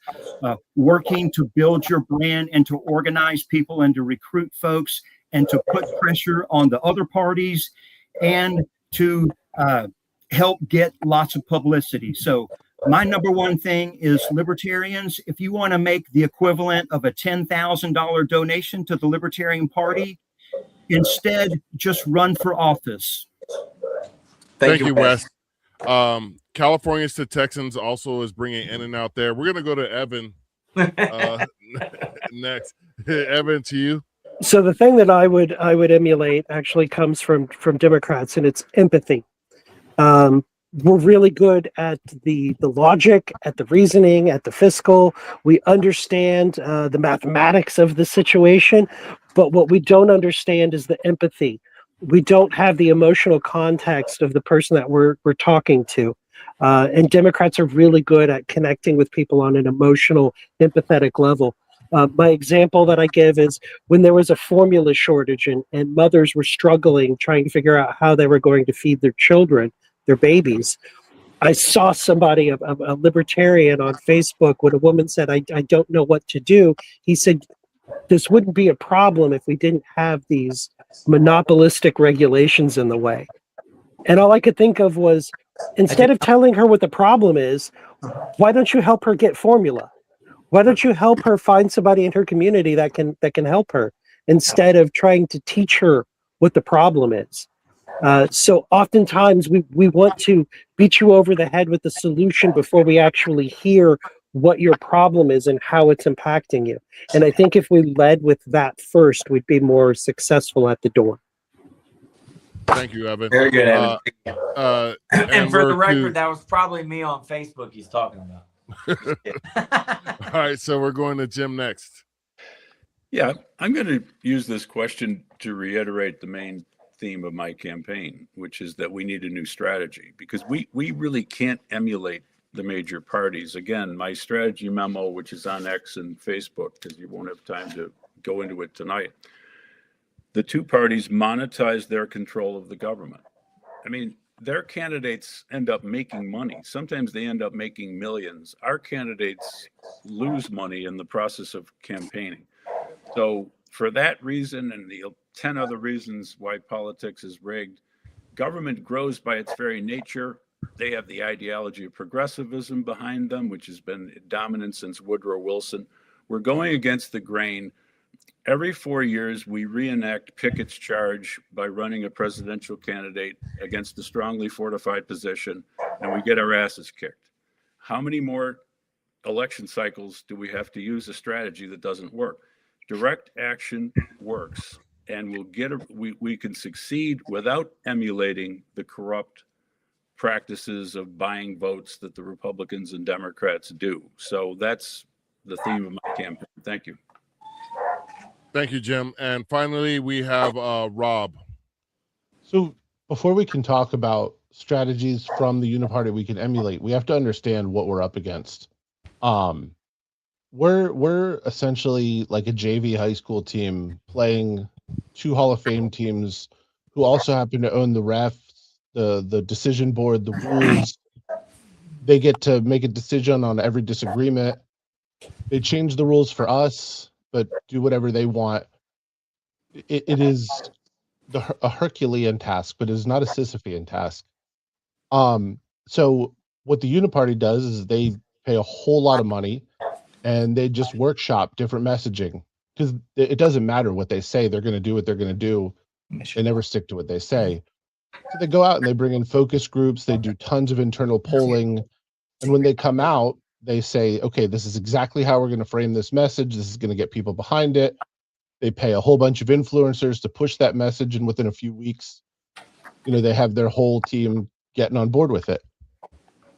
working to build your brand and to organize people and to recruit folks and to put pressure on the other parties and to help get lots of publicity. So my number one thing is libertarians. If you want to make the equivalent of a $10,000 donation to the Libertarian Party, instead just run for office. Thank you, Wes. Californians to Texans also is bringing in and out there. We're going to go to Evan next. Evan, to you. So the thing that I would emulate actually comes from Democrats, and it's empathy. We're really good at the logic, at the reasoning, at the fiscal. We understand the mathematics of the situation, but what we don't understand is the empathy. We don't have the emotional context of the person that we're talking to. And Democrats are really good at connecting with people on an emotional, empathetic level. My example that I give is when there was a formula shortage and mothers were struggling, trying to figure out how they were going to feed their children, their babies. I saw somebody, a libertarian on Facebook, when a woman said, I don't know what to do. He said, this wouldn't be a problem if we didn't have these monopolistic regulations in the way. And all I could think of was, instead of telling her what the problem is, why don't you help her get formula? Why don't you help her find somebody in her community that can help her, instead of trying to teach her what the problem is? So oftentimes we want to beat you over the head with the solution before we actually hear what your problem is and how it's impacting you. And I think if we led with that first, we'd be more successful at the door. Thank you, Evan. Very good, Evan. And for the Amber, record, that was probably me on Facebook he's talking about. all right, so we're going to Jim next. Yeah, I'm going to use this question to reiterate the main theme of my campaign, which is that we need a new strategy, because we really can't emulate the major parties. Again, my strategy memo, which is on X and Facebook, because you won't have time to go into it tonight. The two parties monetize their control of the government. I mean, their candidates end up making money. Sometimes they end up making millions. Our candidates lose money in the process of campaigning. So for that reason and the 10 other reasons why politics is rigged, government grows by its very nature. They have the ideology of progressivism behind them, which has been dominant since Woodrow Wilson. We're going against the grain. Every 4 years, we reenact Pickett's charge by running a presidential candidate against a strongly fortified position, and we get our asses kicked. How many more election cycles do we have to use a strategy that doesn't work? Direct action works, and we can succeed without emulating the corrupt practices of buying votes that the Republicans and Democrats do. So that's the theme of my campaign. Thank you. Thank you, Jim. And finally, we have Rob. So before we can talk about strategies from the Uniparty we can emulate, we have to understand what we're up against. We're essentially like a JV high school team playing two Hall of Fame teams who also happen to own the refs, the decision board, the rules. They get to make a decision on every disagreement. They change the rules for us, but do whatever they want. It is a Herculean task, but it is not a Sisyphean task. So what the Uniparty does is they pay a whole lot of money and they just workshop different messaging, because it doesn't matter what they say. They're going to do what they're going to do. They never stick to what they say. So they go out and they bring in focus groups. They do tons of internal polling. And when they come out, they say, okay, this is exactly how we're going to frame this message. This is going to get people behind it. They pay a whole bunch of influencers to push that message. And within a few weeks, they have their whole team getting on board with it.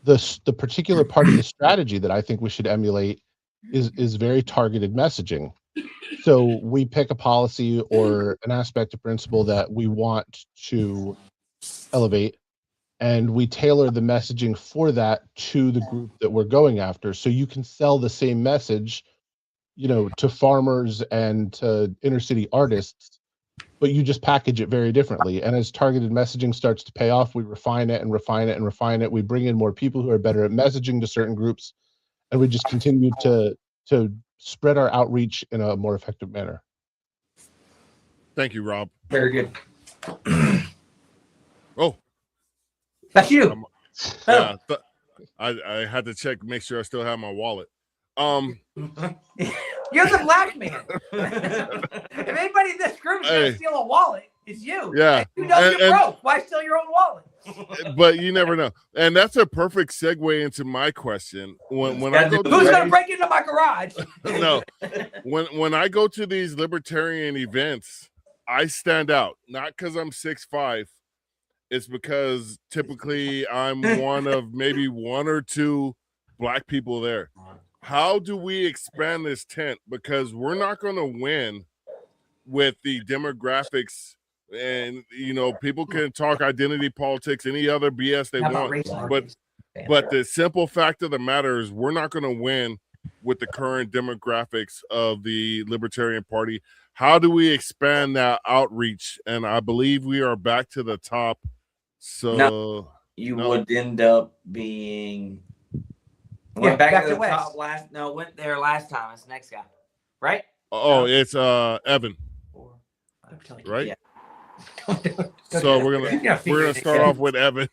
The particular part of the strategy that I think we should emulate is very targeted messaging. So we pick a policy or an aspect of principle that we want to elevate, and we tailor the messaging for that to the group that we're going after. So you can sell the same message, to farmers and to inner city artists, but you just package it very differently. And as targeted messaging starts to pay off, we refine it and refine it and refine it. We bring in more people who are better at messaging to certain groups, and we just continue to spread our outreach in a more effective manner. Thank you, Rob. Very good. Oh, That's you. yeah, I had to check, make sure I still have my wallet. You're the black man. If anybody in this group is going to steal a wallet, it's you. Yeah. You know you're broke. Why steal your own wallet? But you never know. And that's a perfect segue into my question. When I go to who's going to break into my garage? No. When I go to these libertarian events, I stand out. Not because I'm 6'5". It's because typically I'm one of maybe one or two black people there. How do we expand this tent? Because we're not going to win with the demographics, and people can talk identity politics, any other BS they want. But the simple fact of the matter is we're not going to win with the current demographics of the Libertarian Party. How do we expand that outreach? And I believe we are back to the top. So you would end up being back to the West. top last. No, went there last time. It's the next guy, right? Oh, it's Evan, right? Yeah. So we're gonna start off with Evan.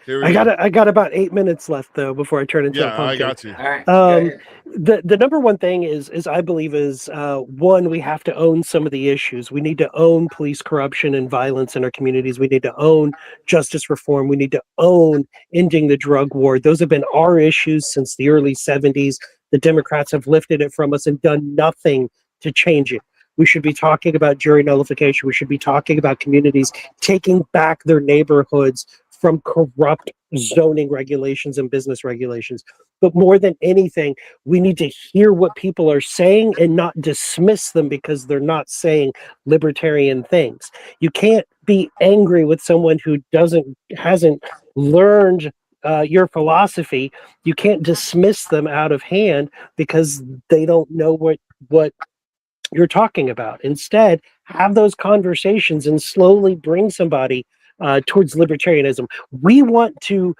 I got about 8 minutes left though before I turn into a pumpkin. I got you. All right. The number one thing is I believe is one, we have to own some of the issues. We need to own police corruption and violence in our communities. We need to own justice reform. We need to own ending the drug war. Those have been our issues since the early 70s. The Democrats have lifted it from us and done nothing to change it. We should be talking about jury nullification. We should be talking about communities taking back their neighborhoods from corrupt zoning regulations and business regulations. But more than anything, we need to hear what people are saying and not dismiss them because they're not saying libertarian things. You can't be angry with someone who hasn't learned your philosophy. You can't dismiss them out of hand because they don't know what you're talking about. Instead, have those conversations and slowly bring somebody towards libertarianism. We want to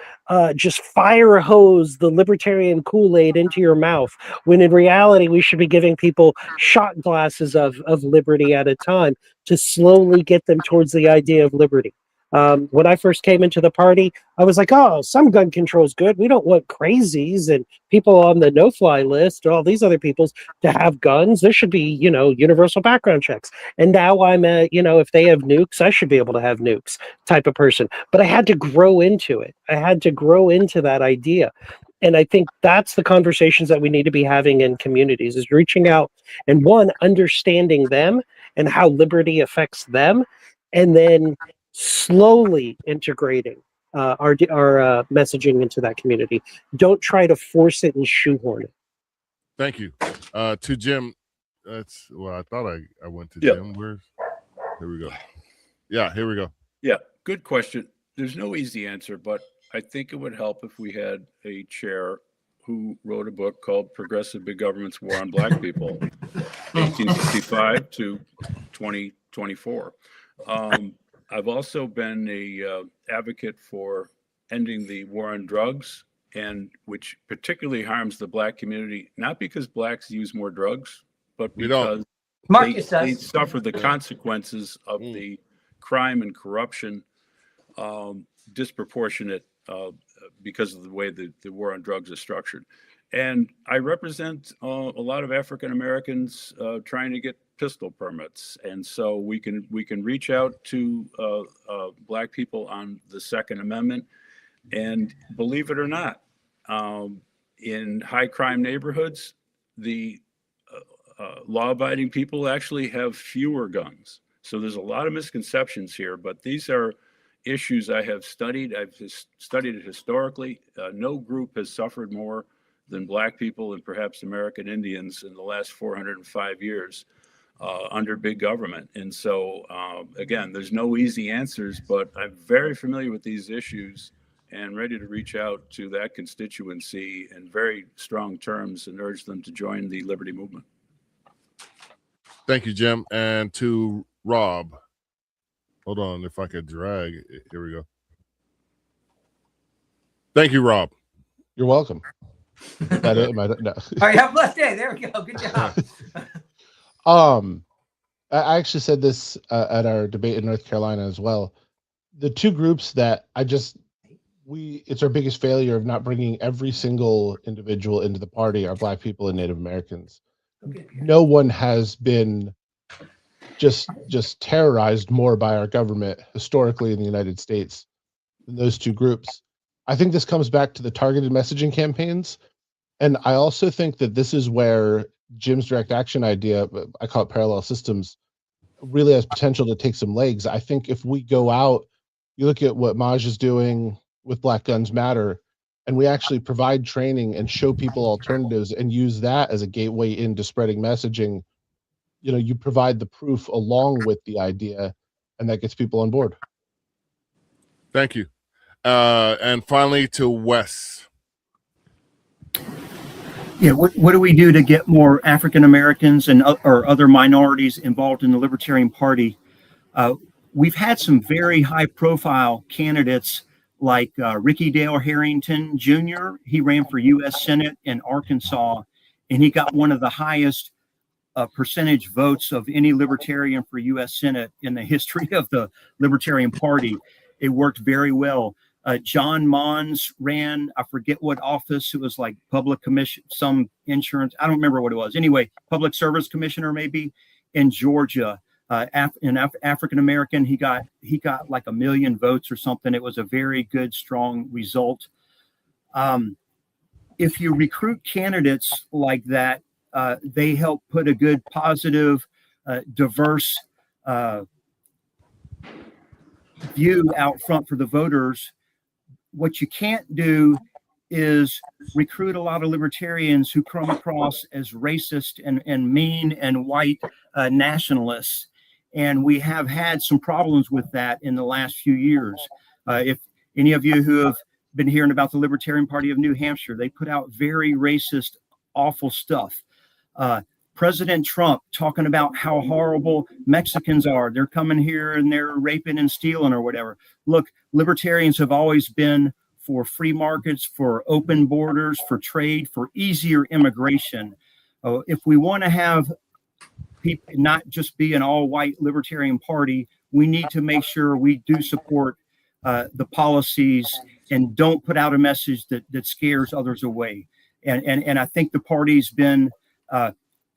just fire hose the libertarian Kool-Aid into your mouth, when in reality, we should be giving people shot glasses of liberty at a time to slowly get them towards the idea of liberty. When I first came into the party, I was like, oh, some gun control is good. We don't want crazies and people on the no-fly list and all these other peoples to have guns. There should be, universal background checks. And now I'm if they have nukes, I should be able to have nukes type of person. But I had to grow into it. I had to grow into that idea. And I think that's the conversations that we need to be having in communities, is reaching out and understanding them and how liberty affects them, and then slowly integrating our messaging into that community. Don't try to force it and shoehorn it. Thank you. To Jim, I thought I went to Jim. Here we go. Yeah, here we go. Yeah, good question. There's no easy answer, but I think it would help if we had a chair who wrote a book called Progressive Big Government's War on Black People, 1865 to 2024. I've also been a advocate for ending the war on drugs, and which particularly harms the Black community, not because Blacks use more drugs, but We don't. because Marcus they does. suffer the consequences of the crime and corruption disproportionate because of the way the war on drugs is structured. And I represent a lot of African Americans trying to get pistol permits, and so we can reach out to Black people on the Second Amendment. And believe it or not, in high crime neighborhoods, the law-abiding people actually have fewer guns. So there's a lot of misconceptions here, but these are issues I have studied. I've studied it historically. No group has suffered more than Black people and perhaps American Indians in the last 405 years under big government. And so, again, there's no easy answers, but I'm very familiar with these issues and ready to reach out to that constituency in very strong terms and urge them to join the Liberty Movement. Thank you, Jim. And to Rob. Hold on, if I could drag it. Here we go. Thank you, Rob. You're welcome. That it? No. All right, have a blessed day. There we go. Good job. I actually said this at our debate in North Carolina as well. The two groups that it's our biggest failure of not bringing every single individual into the party are Black people and Native Americans. Okay. No one has been just terrorized more by our government historically in the United States than those two groups. I think this comes back to the targeted messaging campaigns. And I also think that this is where Jim's direct action idea, I call it parallel systems, really has potential to take some legs. I think if we go out, you look at what Maj is doing with Black Guns Matter, and we actually provide training and show people alternatives and use that as a gateway into spreading messaging. You provide the proof along with the idea, and that gets people on board. Thank you. And finally to Wes. Yeah, what do we do to get more African Americans and or other minorities involved in the Libertarian Party? We've had some very high-profile candidates like Ricky Dale Harrington Jr. He ran for U.S. Senate in Arkansas, and he got one of the highest percentage votes of any Libertarian for U.S. Senate in the history of the Libertarian Party. It worked very well. John Mons ran, I forget what office, it was like public commission, some insurance, I don't remember what it was. Anyway, public service commissioner maybe in Georgia. African American, he got like 1 million votes or something. It was a very good, strong result. If you recruit candidates like that, they help put a good, positive, diverse view out front for the voters. What you can't do is recruit a lot of libertarians who come across as racist and mean and white nationalists. And we have had some problems with that in the last few years. If any of you who have been hearing about the Libertarian Party of New Hampshire, they put out very racist, awful stuff. President Trump talking about how horrible Mexicans are. They're coming here and they're raping and stealing or whatever. Look, libertarians have always been for free markets, for open borders, for trade, for easier immigration. If we want to have people not just be an all-white libertarian party, we need to make sure we do support the policies and don't put out a message that scares others away. And I think the party's been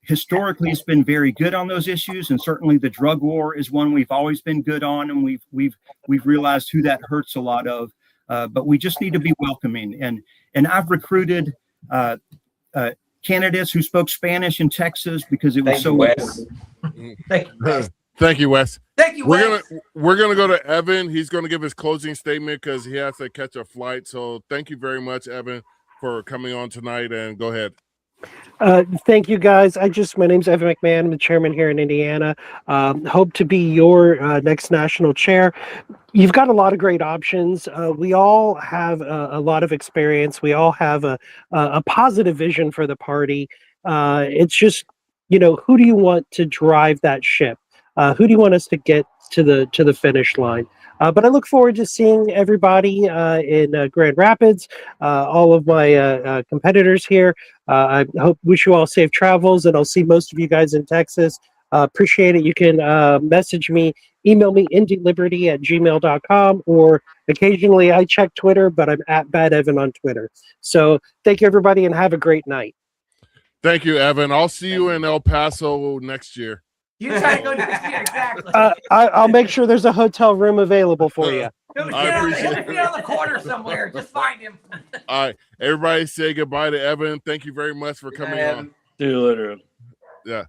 historically it's been very good on those issues, and certainly the drug war is one we've always been good on, and we've realized who that hurts a lot of. But we just need to be welcoming. And I've recruited candidates who spoke Spanish in Texas because it was so. Wes. Thank you. Thank you, Wes. Thank you, Wes. We're gonna go to Evan. He's gonna give his closing statement because he has to catch a flight. So thank you very much, Evan, for coming on tonight. And go ahead. Thank you, guys. My name's Evan McMahon. I'm the chairman here in Indiana. Hope to be your next national chair. You've got a lot of great options. We all have a lot of experience. We all have a positive vision for the party. It's just, who do you want to drive that ship? Who do you want us to get to the finish line? But I look forward to seeing everybody in Grand Rapids, all of my competitors here. Wish you all safe travels, and I'll see most of you guys in Texas. Appreciate it. You can message me, email me, indyliberty@gmail.com, or occasionally I check Twitter, but I'm at Bad Evan on Twitter. So thank you, everybody, and have a great night. Thank you, Evan. I'll see you in El Paso next year. You try to go next year, exactly. I'll make sure there's a hotel room available for you. He'll I appreciate be on the corner somewhere. Just find him. All right, everybody, say goodbye to Evan. Thank you very much for coming on. See you later. Yeah.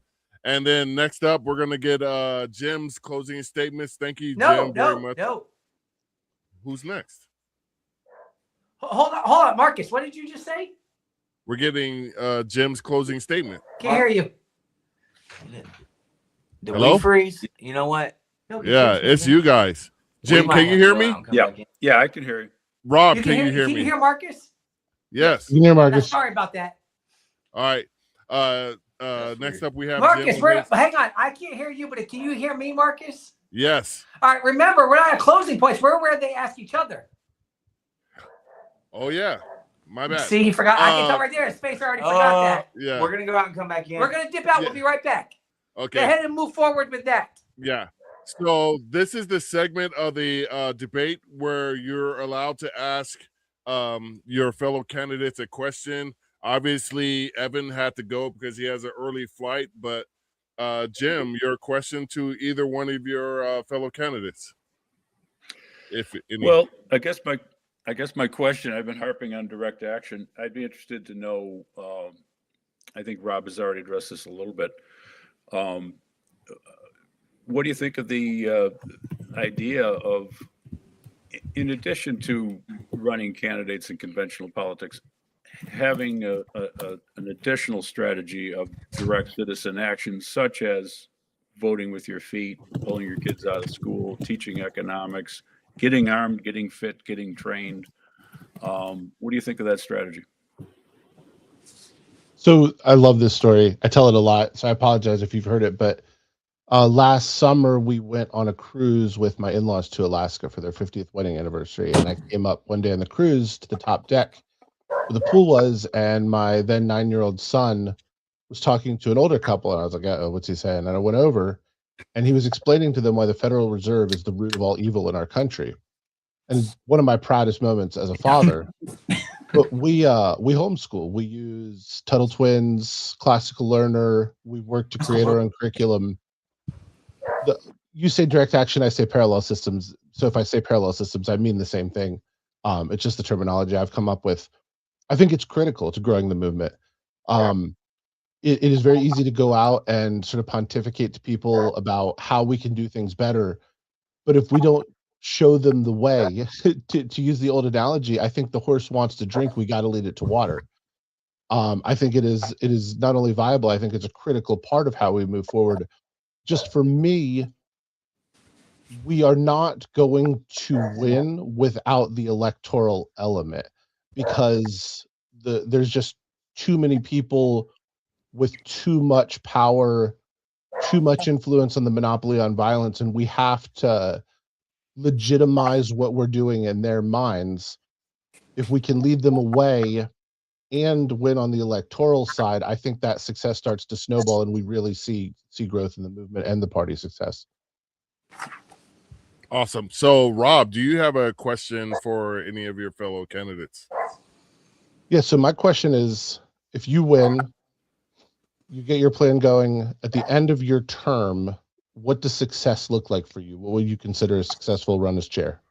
And then next up, we're gonna get Jim's closing statements. Thank you, No, Jim, very much. no. Who's next? Hold on, Marcus. What did you just say? We're getting Jim's closing statement. Can't hear you. Did Hello? we freeze? You know what? Yeah, it's you guys. Jim, can you hear me? Yeah, I can hear you. Rob, can you hear Can me? you hear Marcus? Yes. You can hear Marcus. Sorry about that. All right. Next up, we have Marcus, Jim. hang on. I can't hear you, but can you hear me, Marcus? Yes. All right. Remember, we're not at closing points. We're where they ask each other. Oh yeah. My bad. See, he forgot. I can tell right there. His face already forgot that. Yeah. We're gonna go out and come back in. We're gonna dip out. Yeah. We'll be right back. Okay. Go ahead and move forward with that. Yeah. So this is the segment of the debate where you're allowed to ask your fellow candidates a question. Obviously, Evan had to go because he has an early flight, but Jim, your question to either one of your fellow candidates. If any. Well, I guess my question, I've been harping on direct action. I'd be interested to know, I think Rob has already addressed this a little bit. What do you think of the idea of, in addition to running candidates in conventional politics, having an additional strategy of direct citizen action, such as voting with your feet, pulling your kids out of school, teaching economics, getting armed, getting fit, getting trained? What do you think of that strategy? So I love this story. I tell it a lot, so I apologize if you've heard it. But last summer, we went on a cruise with my in-laws to Alaska for their 50th wedding anniversary. And I came up one day on the cruise to the top deck where the pool was, and my then 9-year-old son was talking to an older couple. And I was like, oh, what's he saying? And I went over, and he was explaining to them why the Federal Reserve is the root of all evil in our country. And one of my proudest moments as a father. But we homeschool. We use Tuttle Twins, Classical Learner. We work to create our own curriculum. You say direct action, I say parallel systems. So if I say parallel systems, I mean the same thing. It's just the terminology I've come up with. I think it's critical to growing the movement. It is very easy to go out and sort of pontificate to people about how we can do things better. But if we don't show them the way, to use the old analogy, I think the horse wants to drink, we got to lead it to water. I think it is not only viable, I think it's a critical part of how we move forward. Just for me, we are not going to win without the electoral element, because there's just too many people with too much power, too much influence on the monopoly on violence, and we have to legitimize what we're doing in their minds. If we can lead them away and win on the electoral side, I think that success starts to snowball, and we really see growth in the movement and the party success. Awesome. So, Rob, do you have a question for any of your fellow candidates? Yeah, so my question is, if you win, you get your plan going, at the end of your term, what does success look like for you? What would you consider a successful run as chair?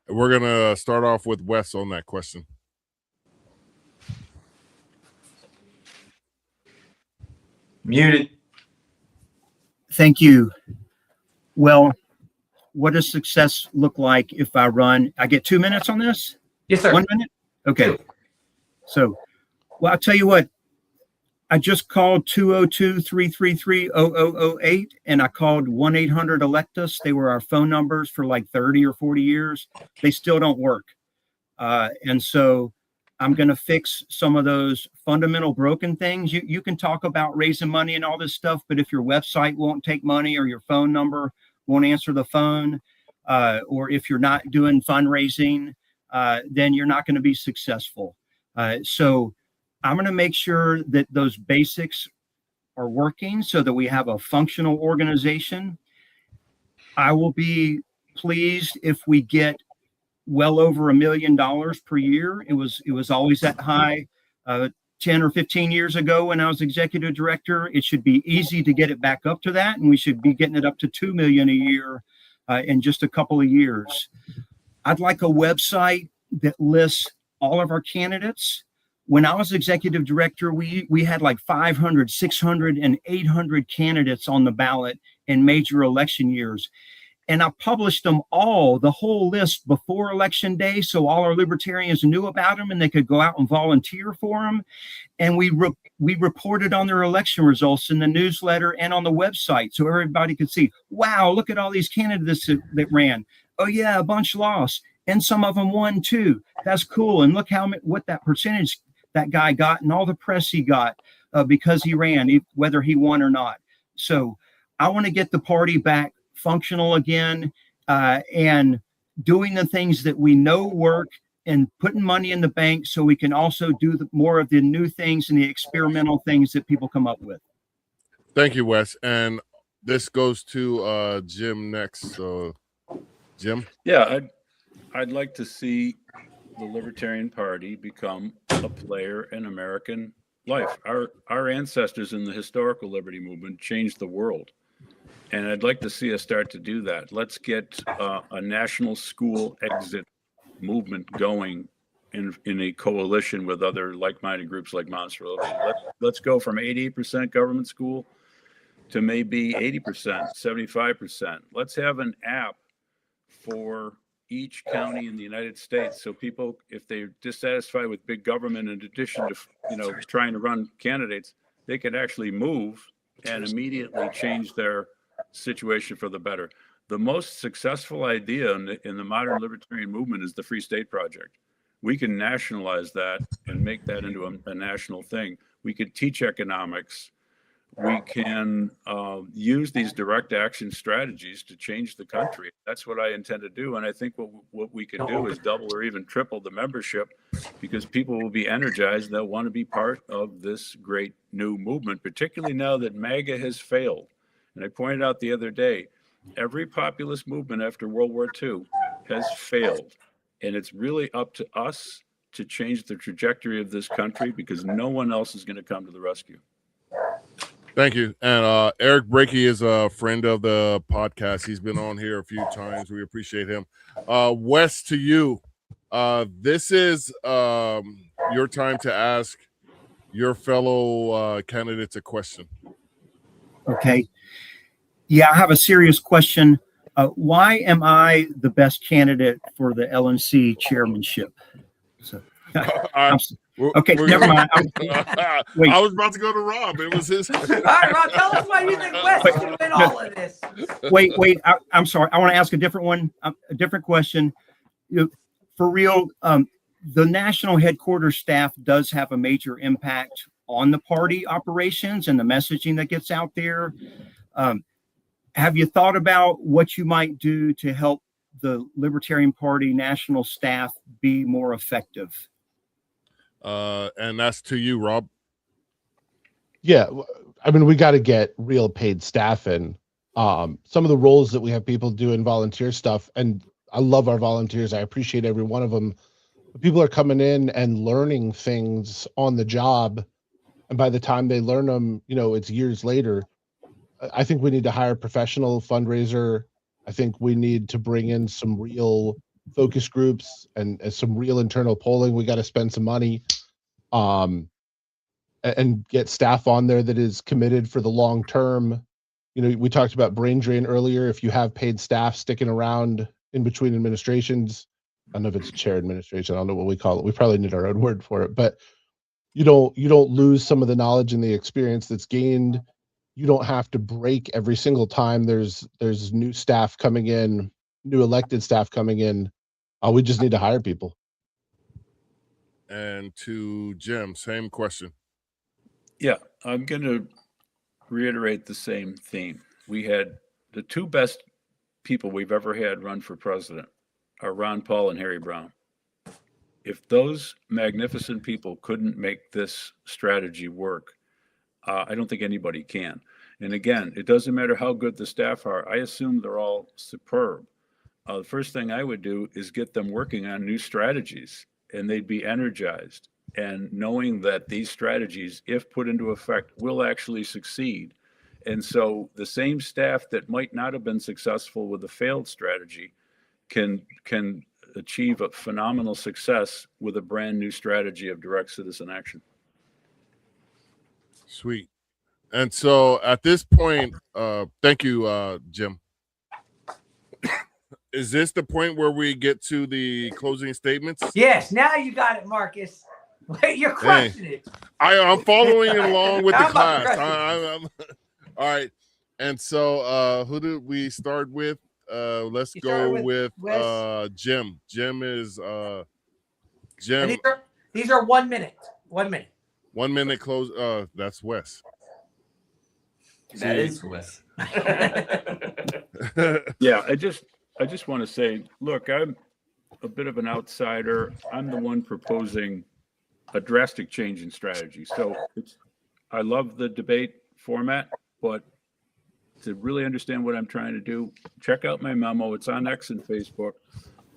We're going to start off with Wes on that question. Muted. Thank you. Well, what does success look like if I run? I get 2 minutes on this? Yes, sir. 1 minute? Okay. So, well, I'll tell you what. I just called 202-333-0008, and I called 1-800-ELECT-US. They were our phone numbers for like 30 or 40 years. They still don't work. And so I'm going to fix some of those fundamental broken things. You can talk about raising money and all this stuff, but if your website won't take money or your phone number won't answer the phone, or if you're not doing fundraising, then you're not going to be successful. So I'm going to make sure that those basics are working so that we have a functional organization. I will be pleased if we get well over $1 million per year. It was always that high 10 or 15 years ago when I was executive director. It should be easy to get it back up to that, and we should be getting it up to 2 million a year in just a couple of years. I'd like a website that lists all of our candidates. When I was executive director, we had like 500, 600, and 800 candidates on the ballot in major election years. And I published them all, the whole list, before election day, so all our libertarians knew about them and they could go out and volunteer for them. And we reported on their election results in the newsletter and on the website, so everybody could see, wow, look at all these candidates that ran. Oh yeah, a bunch lost, and some of them won too. That's cool. And look what that percentage that guy got, and all the press he got because he ran, whether he won or not. So I want to get the party back functional again, and doing the things that we know work and putting money in the bank so we can also do more of the new things and the experimental things that people come up with. Thank you, Wes. And this goes to Jim next. So, Jim? Yeah, I'd like to see the Libertarian Party become a player in American life. Our ancestors in the historical liberty movement changed the world. And I'd like to see us start to do that. Let's get a national school exit movement going in a coalition with other like-minded groups like Monster Liberty. Let's go from 88% government school to maybe 80%, 75%. Let's have an app for each county in the United States, so people, if they're dissatisfied with big government, in addition to trying to run candidates, they could actually move and immediately change their situation for the better. The most successful idea in the modern libertarian movement is the Free State Project. We can nationalize that and make that into a national thing. We could teach economics. We can use these direct action strategies to change the country. That's what I intend to do. And I think what we can do is double or even triple the membership, because people will be energized. They'll want to be part of this great new movement, particularly now that MAGA has failed. And I pointed out the other day, every populist movement after World War II has failed. And it's really up to us to change the trajectory of this country, because no one else is going to come to the rescue. Thank you. And Eric Brakey is a friend of the podcast. He's been on here a few times. We appreciate him. Wes, to you, this is your time to ask your fellow candidates a question. Okay. Yeah, I have a serious question. Why am I the best candidate for the LNC chairmanship? So, okay, never mind. Wait. I was about to go to Rob. It was his. All right, Rob, tell us why you think Wes is going to win all of this. Wait. I'm sorry. I want to ask a different one, a different question. For real, the national headquarters staff does have a major impact on the party operations and the messaging that gets out there. Have you thought about what you might do to help the Libertarian Party national staff be more effective? And that's to you, Rob. Yeah, I mean, we got to get real paid staff in. Some of the roles that we have people doing volunteer stuff, and I love our volunteers. I appreciate every one of them. But people are coming in and learning things on the job, and by the time they learn them, it's years later. I think we need to hire a professional fundraiser. I think we need to bring in some real focus groups and some real internal polling. We got to spend some money and get staff on there that is committed for the long term. We talked about brain drain earlier. If you have paid staff sticking around in between administrations, I don't know if it's chair administration, I don't know what we call it. We probably need our own word for it, but you don't lose some of the knowledge and the experience that's gained. You don't have to break every single time there's new staff coming in, new elected staff coming in. We just need to hire people. And to Jim, same question. Yeah, I'm going to reiterate the same theme. We had the two best people we've ever had run for president are Ron Paul and Harry Brown. If those magnificent people couldn't make this strategy work, I don't think anybody can. And again, it doesn't matter how good the staff are. I assume they're all superb. The first thing I would do is get them working on new strategies, and they'd be energized. And knowing that these strategies, if put into effect, will actually succeed. And so the same staff that might not have been successful with a failed strategy can achieve a phenomenal success with a brand new strategy of direct citizen action. Sweet. And so at this point, thank you, Jim. Is this the point where we get to the closing statements? Yes, now you got it, Marcus. Wait, you're crushing it. I'm following along with the I'm about to class. crush it. All right. And so who did we start with? Let's go with Jim. Jim is Jim. And these are 1 minute. 1 minute. 1 minute close. That's Wes. That is Wes. Yeah, I just want to say, look, I'm a bit of an outsider. I'm the one proposing a drastic change in strategy. So I love the debate format, but to really understand what I'm trying to do, check out my memo. It's on X and Facebook.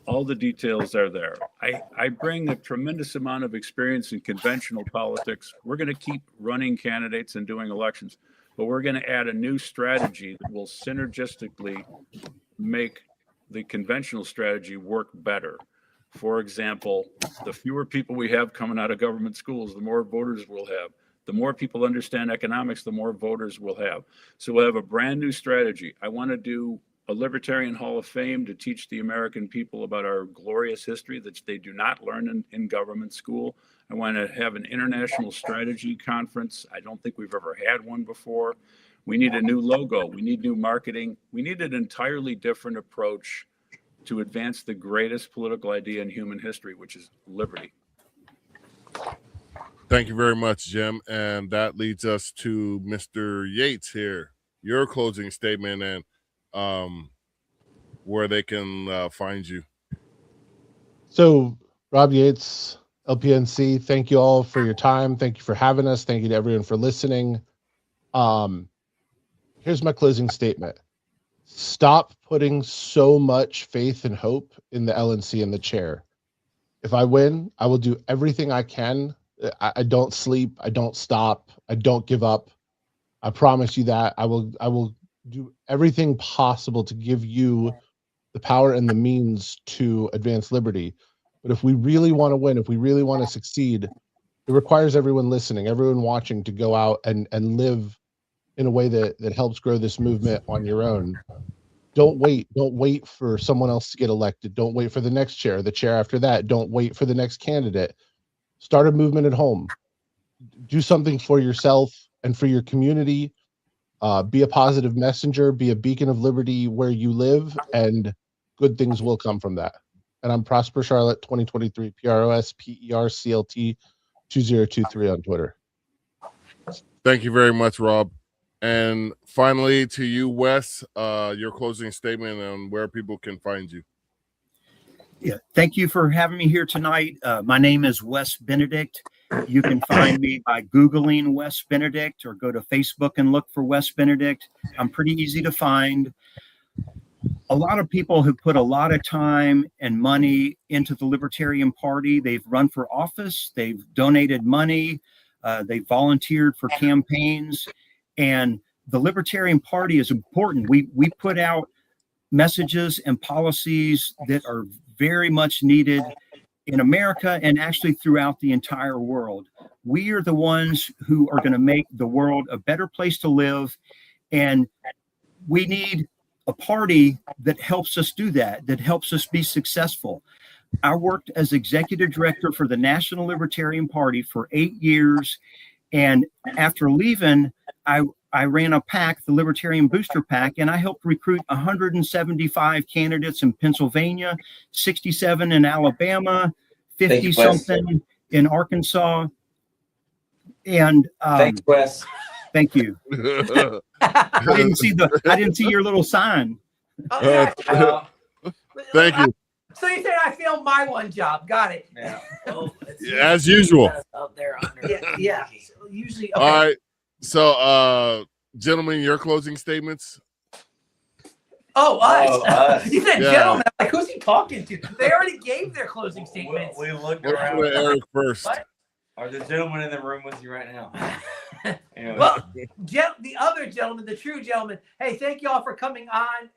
All the details are there. I bring a tremendous amount of experience in conventional politics. We're going to keep running candidates and doing elections, but we're going to add a new strategy that will synergistically make the conventional strategy work better. For example, the fewer people we have coming out of government schools, the more voters we'll have. The more people understand economics, the more voters we'll have. So we'll have a brand new strategy. I want to do a Libertarian Hall of Fame to teach the American people about our glorious history that they do not learn in government school. I want to have an international strategy conference. I don't think we've ever had one before. We need a new logo. We need new marketing. We need an entirely different approach to advance the greatest political idea in human history, which is liberty. Thank you very much, Jim. And that leads us to Mr. Yates here. Your closing statement and where they can find you. So, Rob Yates, LPNC, thank you all for your time. Thank you for having us. Thank you to everyone for listening. Here's my closing statement. Stop putting so much faith and hope in the LNC and the chair. If I win, I will do everything I can. I don't sleep. I don't stop. I don't give up. I promise you that. I will do everything possible to give you the power and the means to advance liberty. But if we really want to win, if we really want to succeed, it requires everyone listening, everyone watching to go out and live in a way that helps grow this movement on your own. Don't wait for someone else to get elected. Don't wait for the next chair, the chair after that. Don't wait for the next candidate. Start a movement at home. Do something for yourself and for your community. Be a positive messenger, be a beacon of liberty where you live, and good things will come from that. And I'm Prosper Charlotte 2023, PROSPERCLT 2023 on Twitter. Thank you very much, Rob. And finally, to you, Wes, your closing statement on where people can find you. Yeah, thank you for having me here tonight. My name is Wes Benedict. You can find me by Googling Wes Benedict or go to Facebook and look for Wes Benedict. I'm pretty easy to find. A lot of people have put a lot of time and money into the Libertarian Party. They've run for office. They've donated money. They've volunteered for campaigns. And the Libertarian Party is important. We put out messages and policies that are very much needed in America and actually throughout the entire world. We are the ones who are going to make the world a better place to live. And we need a party that helps us do that, that helps us be successful. I worked as executive director for the National Libertarian Party for 8 years. And after leaving, I ran a PAC, the Libertarian Booster PAC, and I helped recruit 175 candidates in Pennsylvania, 67 in Alabama, 50-something in Arkansas. And Thanks, Wes. thank you. I didn't see your little sign. Oh, yeah. Thank you. So you said I failed my one job. Got it. Yeah. As usual. Up there under. Yeah. So usually. Okay. All right. So, gentlemen, your closing statements. Oh, us. Oh, us. You said Yeah. gentlemen. Like, who's he talking to? They already gave their closing statements. We looked Let's around. go to Eric first. What? Are the gentlemen in the room with you right now? Anyway. Well, the other gentleman, the true gentleman. Hey, thank you all for coming on.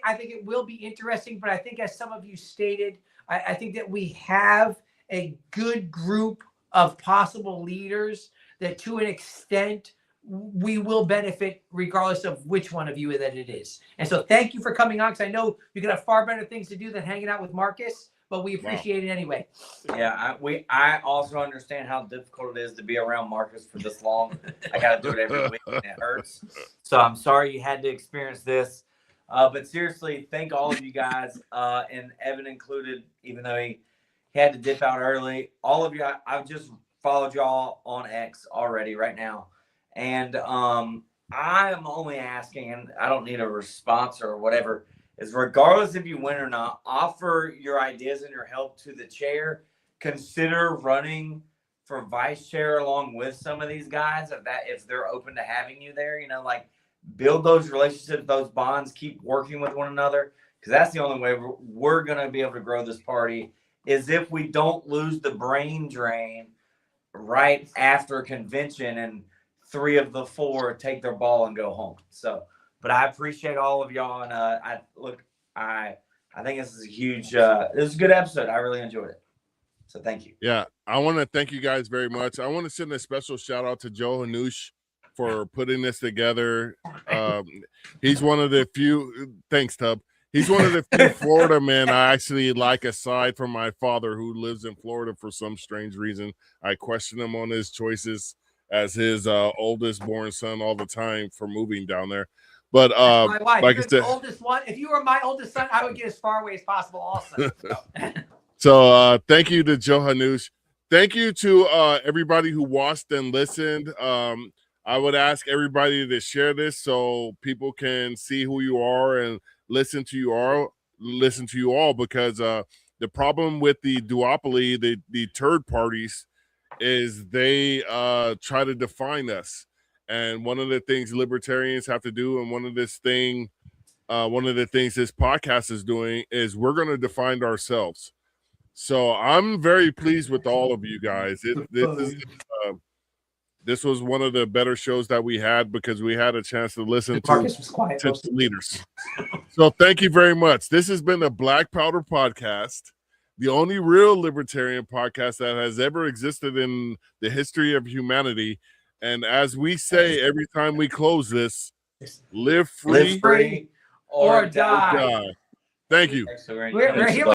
I think it will be interesting, but I think as some of you stated, I think that we have a good group of possible leaders that to an extent we will benefit regardless of which one of you that it is. And so thank you for coming on, because I know you could have far better things to do than hanging out with Marcus, but we appreciate it anyway. Yeah, I also understand how difficult it is to be around Marcus for this long. I got to do it every week, and it hurts. So I'm sorry you had to experience this. But seriously, thank all of you guys, and Evan included, even though he had to dip out early. All of you, I've just followed y'all on X already right now. And I am only asking, and I don't need a response or whatever, is regardless if you win or not, offer your ideas and your help to the chair. Consider running for vice chair along with some of these guys if they're open to having you there. You know, like build those relationships, those bonds, keep working with one another, because that's the only way we're going to be able to grow this party, is if we don't lose the brain drain right after convention and 3 of the 4 take their ball and go home. So, but I appreciate all of y'all, and I think this is a huge, this is a good episode. I really enjoyed it. So thank you. Yeah, I want to thank you guys very much. I want to send a special shout out to Joe Hanush for putting this together. He's one of the few. Thanks, Tub. He's one of the few Florida men I actually like, aside from my father, who lives in Florida for some strange reason. I question him on his choices as his oldest born son all the time for moving down there. But My wife, like you're I said, the oldest one. If you were my oldest son, I would get as far away as possible also. so thank you to Joe Hanush. Thank you to everybody who watched and listened. I would ask everybody to share this so people can see who you are and listen to you all, because the problem with the duopoly, the third parties, is they try to define us. And one of the things libertarians have to do, and one of the things this podcast is doing, is we're going to define ourselves. So I'm very pleased with all of you guys. This was one of the better shows that we had, because we had a chance to listen Marcus was quiet. to leaders. So thank you very much. This has been the Black Powder Podcast, the only real libertarian podcast that has ever existed in the history of humanity. And as we say every time we close this, live free, Live free or die. Thank you. We're here.